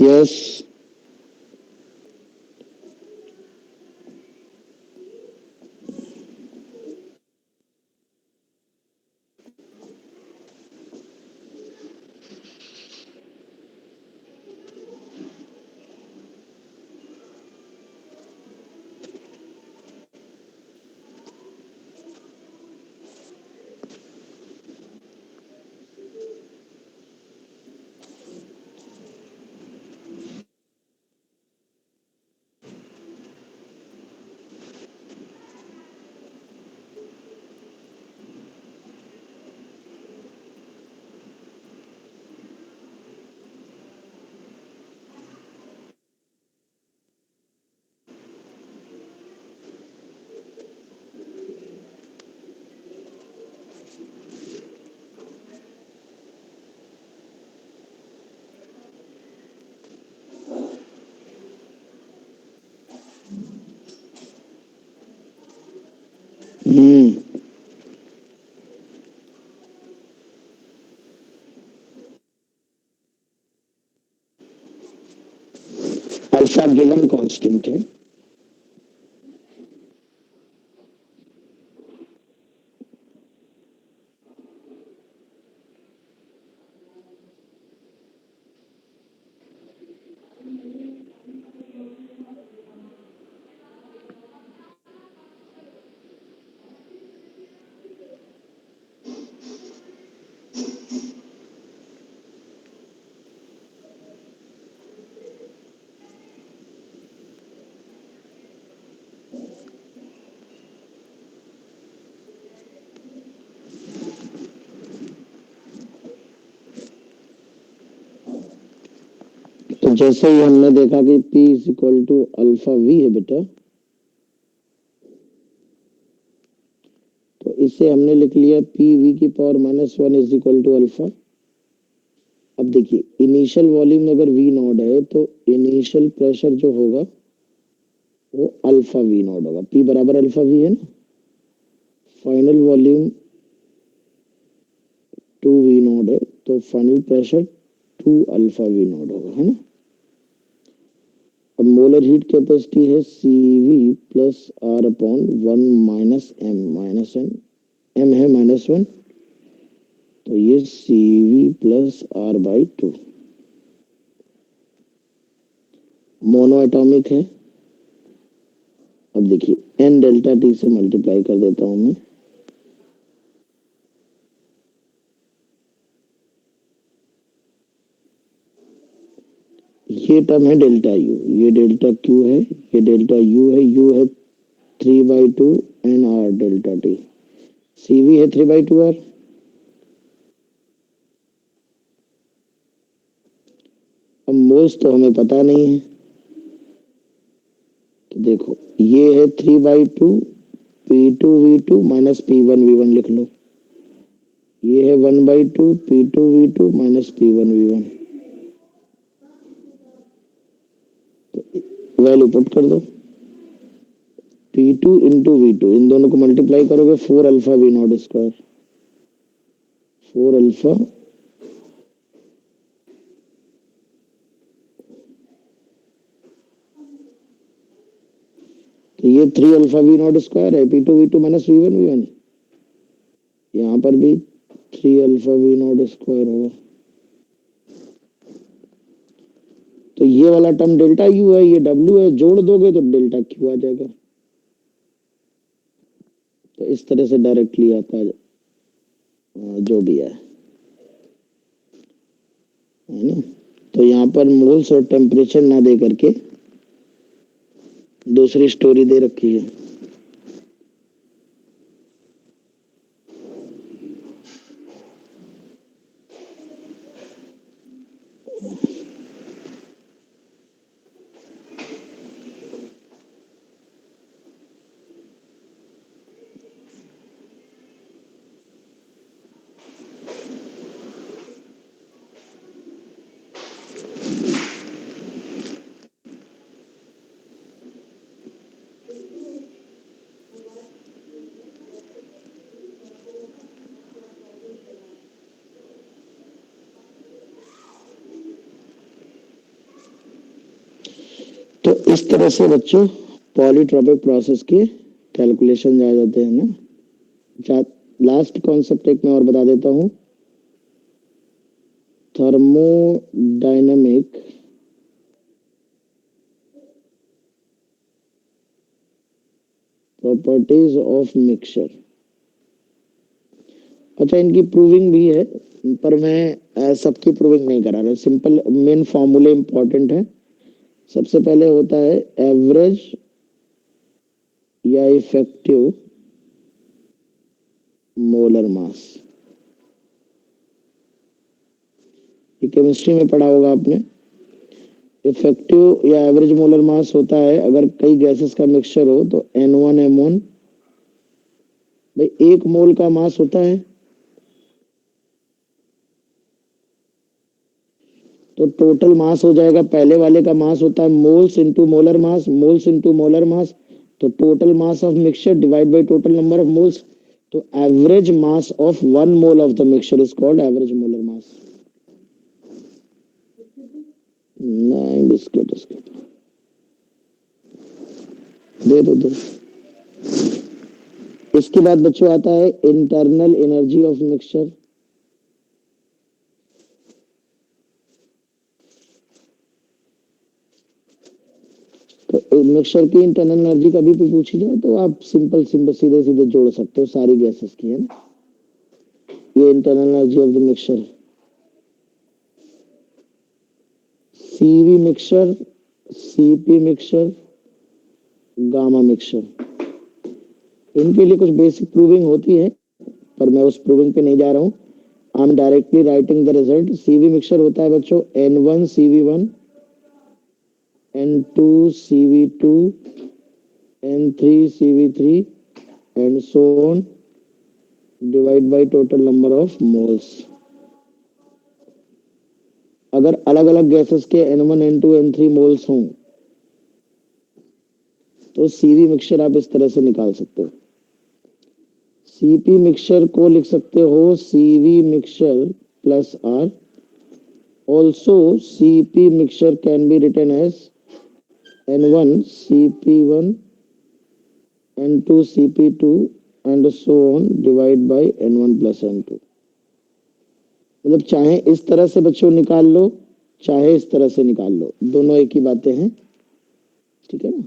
यस अल्फा गिवन कांस्टेंट है। तो जैसे ही हमने देखा कि P is equal to alpha V है बेटा, तो इसे हमने लिख लिया P V की power -1 is equal to alpha. अब देखिए इनिशियल वॉल्यूम अगर V नॉट है तो इनिशियल प्रेशर जो होगा वो अल्फा V नॉट होगा। P बराबर अल्फा V है ना। फाइनल वॉल्यूम 2V नॉट है तो final pressure 2 alpha V naught होगा, है ना। अब मोलर हीट कैपेसिटी है CV plus R upon 1 minus M M है -1, तो ये CV plus R by 2। Mono atomic है। अब देखिए N डेल्टा T से मल्टीप्लाई कर देता हूं मैं। ये टर्म है डेल्टा U, ये डेल्टा Q है, ये डेल्टा U है, U है 3/2 N R delta T। CV है 3/2 R। अब मोल्स तो हमें पता नहीं है, तो देखो ये है 3/2 P2V2 माइनस P1V1 लिख लो। ये है 1/2 P2V2 minus P1V1। Value put कर दो। P2 इंटू V2, इन दोनों को मल्टीप्लाई करोगे 4 alpha V not square, 4 alpha तो ये 3 अल्फा V नॉट स्क्वायर है। P2V2 माइनस V1V1, यहाँ पर भी 3 अल्फा V नॉट स्क्वायर होगा। तो ये वाला टर्म डेल्टा U है, ये W है, जोड़ दोगे तो डेल्टा Q आ जाएगा। तो इस तरह से डायरेक्टली आपका जो भी है ना। तो यहाँ पर मोल्स और टेम्परेचर ना दे करके दूसरी स्टोरी दे रखी है। इस तरह से बच्चों पॉलीट्रॉपिक प्रोसेस के कैलकुलेशन आ जाते हैं ना। लास्ट कॉन्सेप्ट एक मैं और बता देता हूँ, थर्मोडायनेमिक प्रॉपर्टीज ऑफ मिक्सचर। अच्छा, इनकी प्रूविंग भी है, पर मैं सबकी प्रूविंग नहीं करा रहा, सिंपल मेन फॉर्मूले इंपॉर्टेंट है। सबसे पहले होता है एवरेज या इफेक्टिव मोलर मास। ये केमिस्ट्री में पढ़ा होगा आपने। इफेक्टिव या एवरेज मोलर मास होता है अगर कई गैसेस का मिक्सचर हो तो N1M1, भाई 1 मोल का मास होता है, तो टोटल मास हो जाएगा, पहले वाले का मास होता है moles into molar mass, moles into molar mass, तो total mass of mixture divide by total number of moles, तो average mass of 1 mole of the mixture is called average molar mass. नहीं, biscuit दे दो। इसके बाद बच्चों आता है इंटरनल एनर्जी ऑफ मिक्सचर। तो मिक्सचर की इंटरनल एनर्जी कभी भी पूछी जाए तो आप सिंपल सीधे सीधे जोड़ सकते हो सारी गैसेस की, है ना। ये internal energy of the mixture, CV mixture, CP mixture, gamma mixture, इनके लिए कुछ बेसिक प्रूविंग होती है, पर मैं उस प्रूविंग पे नहीं जा रहा हूँ। I am directly writing the result. CV mixture होता है बच्चों N1 CV1, N2 CV2, N3 CV3 and so on divide by total number of moles। अगर अलग अलग गैसेस के N1 N2 N3 मोल्स हों तो सीवी मिक्सचर आप इस तरह से निकाल सकते हो। सीपी मिक्सचर को लिख सकते हो CV mixture plus R. Also CP mixture can be written as N1 CP1, N2 CP2 and so on divide by N1 plus N2। मतलब चाहे इस तरह से बच्चों निकाल लो, चाहे इस तरह से निकाल लो, दोनों एक ही बातें हैं, ठीक है ना।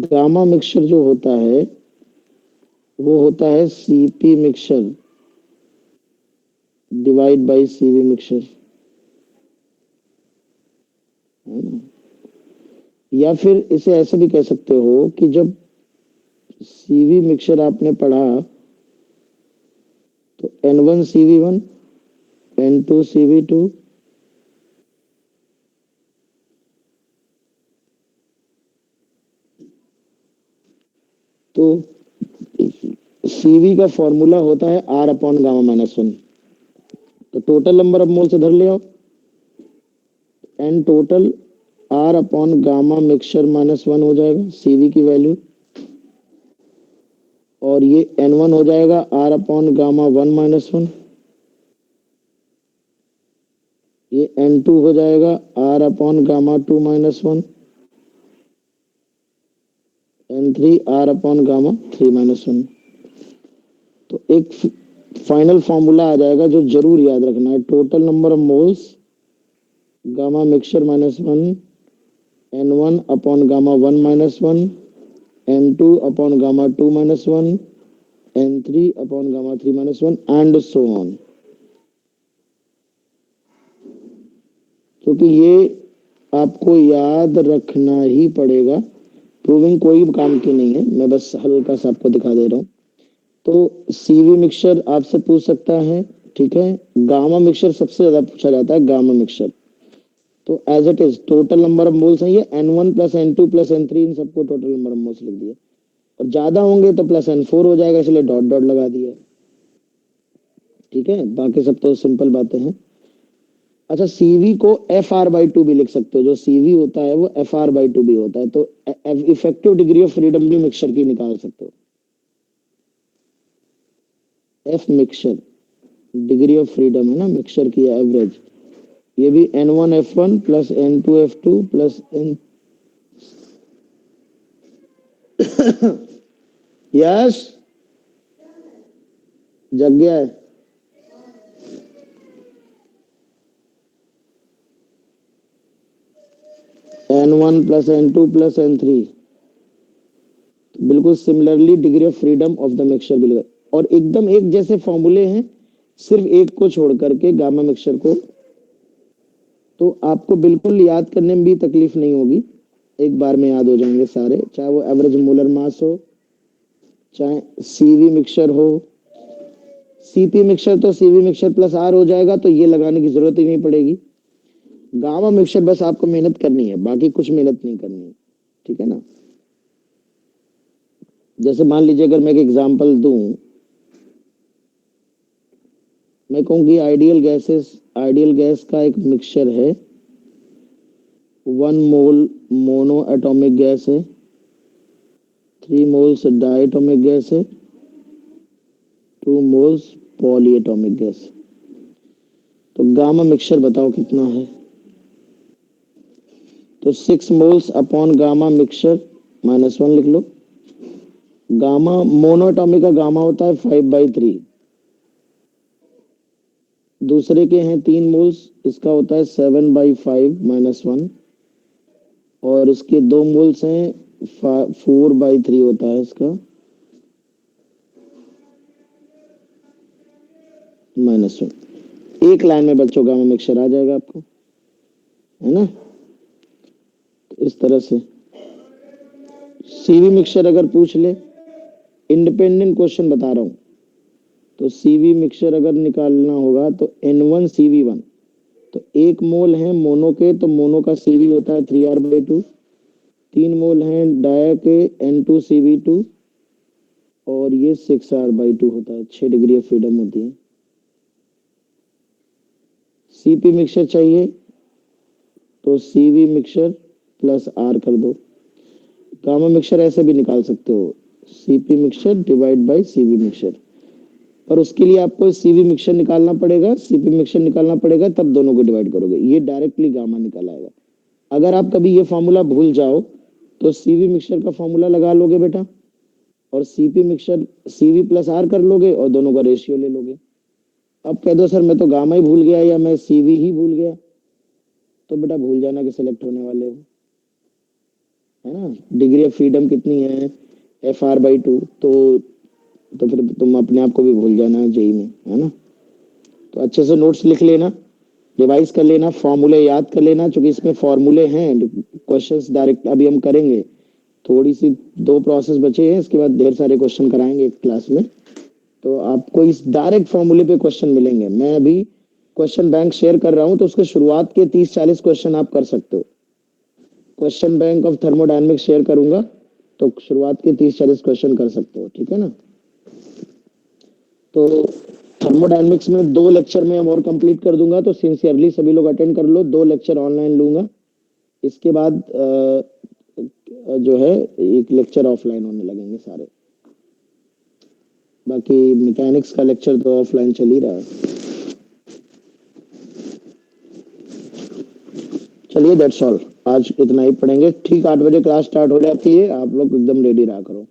गामा मिक्सचर जो होता है वो होता है CP mixture divide by CV mixture, है ना। या फिर इसे ऐसे भी कह सकते हो कि जब सीवी मिक्सचर आपने पढ़ा तो N1 CV1, N2 CV2, तो सीवी का फॉर्मूला होता है R अपॉन गामा माइनस 1। तो टोटल नंबर ऑफ मोल से धर ले आओ, N total R upon gamma mixture minus 1 हो जाएगा सीवी की वैल्यू, और ये N1 हो जाएगा R अपॉन गामा 1 माइनस 1, ये N2 हो जाएगा R upon gamma 2 minus 1, N3 R upon gamma 3 minus 1। तो एक फाइनल फॉर्मूला आ जाएगा जो जरूर याद रखना है, total number of moles gamma mixture minus 1, N1 upon gamma 1 minus 1, N2 upon gamma 2 minus 1, N3 upon gamma 3 minus 1 and so on. क्योंकि ये आपको याद रखना ही पड़ेगा, प्रूविंग कोई काम की नहीं है, मैं बस हल्का सा आपको दिखा दे रहा हूँ। तो सीवी मिक्सचर आपसे पूछ सकता है, ठीक है। गामा मिक्सचर सबसे ज्यादा पूछा जाता है, गामा मिक्सचर। तो as it is total number of moles है ये N1 plus N2 plus N3, इन सबको टोटल नंबर ऑफ मोल्स लिख दिया, और ज्यादा होंगे तो प्लस N4 हो जाएगा, इसलिए डॉट डॉट लगा दिया, ठीक है। बाकी सब तो सिंपल बातें हैं। अच्छा, सीवी को FR/2 भी लिख सकते हो, जो सीवी होता है वो FR/2 भी होता है, तो इफेक्टिव डिग्री ऑफ फ्रीडम भी मिक्सचर की निकाल सकते हो। F mixture degree of freedom है ना मिक्सचर की एवरेज, ये भी N1F1 plus N2F2 plus N यस जग गया है। N1 plus N2 plus N3, बिल्कुल similarly degree of freedom of the mixture भी लगा, और एकदम एक जैसे फॉर्मूले हैं, सिर्फ एक को छोड़ करके गामा मिक्सचर को, तो आपको बिल्कुल याद करने में भी तकलीफ नहीं होगी, एक बार में याद हो जाएंगे सारे, चाहे वो एवरेज मोलर मास हो, चाहे सीवी मिक्सचर हो। सीपी मिक्सचर तो सीवी मिक्सचर प्लस आर हो जाएगा, तो ये लगाने की जरूरत ही नहीं पड़ेगी। गामा मिक्सचर बस आपको मेहनत करनी है, बाकी कुछ मेहनत नहीं करनी है, ठीक है ना। जैसे मान लीजिए अगर मैं एक एग्जांपल दूं, मैं कहूंगी आइडियल गैस का एक मिक्सचर है, 1 मोल मोनो एटॉमिक गैस है, 3 मोल्स डायटोमिक गैस है, 2 मोल्स पॉली एटॉमिक गैस। तो गामा मिक्सचर बताओ कितना है, तो 6 मोल्स अपॉन गामा मिक्सचर -1 लिख लो। गामा मोनो एटॉमिक का गामा होता है 5/3, दूसरे के हैं 3 मोल्स, इसका होता है 7/5 -1, और इसके 2 मोल्स हैं 4/3 होता है इसका -1। एक लाइन में बच्चों गामा मिक्सचर आ जाएगा आपको, है ना। तो इस तरह से सीवी मिक्सचर अगर पूछ ले, इंडिपेंडेंट क्वेश्चन बता रहा हूं, तो सीवी मिक्सचर अगर निकालना होगा तो N1CV1, तो 1 मोल है मोनो के, तो मोनो का सीवी होता है 3R/2, 3 मोल है डाया के N2CV2, और ये 6R/2 होता है, 6 डिग्री ऑफ फ्रीडम होती है। सीपी मिक्सचर चाहिए तो सीवी मिक्सचर प्लस आर कर दो। गामा मिक्सचर ऐसे भी निकाल सकते हो, CP mixture divide by CV mixture, पर उसके लिए आपको सीवी मिक्सचर निकालना पड़ेगा, सीपी मिक्सचर निकालना पड़ेगा, तब दोनों को डिवाइड करोगे, ये डायरेक्टली गामा निकल आएगा। अगर आप कभी ये फॉर्मूला भूल जाओ तो सीवी मिक्सचर का फॉर्मूला लगा लोगे बेटा, और CP mixture CV plus R कर लोगे और दोनों का रेशियो ले लोगे। अब कह दो सर मैं तो गामा ही भूल गया या मैं सीवी ही भूल गया, तो बेटा भूल जाना कि सिलेक्ट होने वाले हो, है ना। डिग्री ऑफ फ्रीडम कितनी है, FR/2, तो फिर तुम अपने आप को भी भूल जाना जेई में, है ना। तो अच्छे से नोट्स लिख लेना, रिवाइज कर लेना, फॉर्मूले याद कर लेना, क्योंकि इसमें फॉर्मूले हैं, क्वेश्चंस डायरेक्ट अभी हम करेंगे, थोड़ी सी 2 प्रोसेस बचे हैं, इसके बाद ढेर सारे क्वेश्चन कराएंगे एक क्लास में, तो आपको इस डायरेक्ट फॉर्मूले पे क्वेश्चन मिलेंगे। मैं अभी क्वेश्चन बैंक शेयर कर रहा हूं, तो उसके शुरुआत के 30-40 क्वेश्चन आप कर सकते हो। Question bank of thermodynamics share करूंगा, तो शुरुआत के 30-40 क्वेश्चन कर सकते हो, ठीक है ना। तो थर्मोडायनेमिक्स में 2 लेक्चर में और कंप्लीट कर दूंगा, तो सिंसियरली सभी लोग अटेंड कर लो, 2 लेक्चर ऑनलाइन लूंगा, इसके बाद जो है एक लेक्चर ऑफलाइन होने लगेंगे सारे, बाकी मैकेनिक्स का लेक्चर तो ऑफलाइन चल ही रहा है। चलिए दैट्स ऑल, आज इतना ही पढ़ेंगे, ठीक 8 बजे क्लास स्टार्ट हो जाती है, आप लोग एकदम रेडी रहा करो।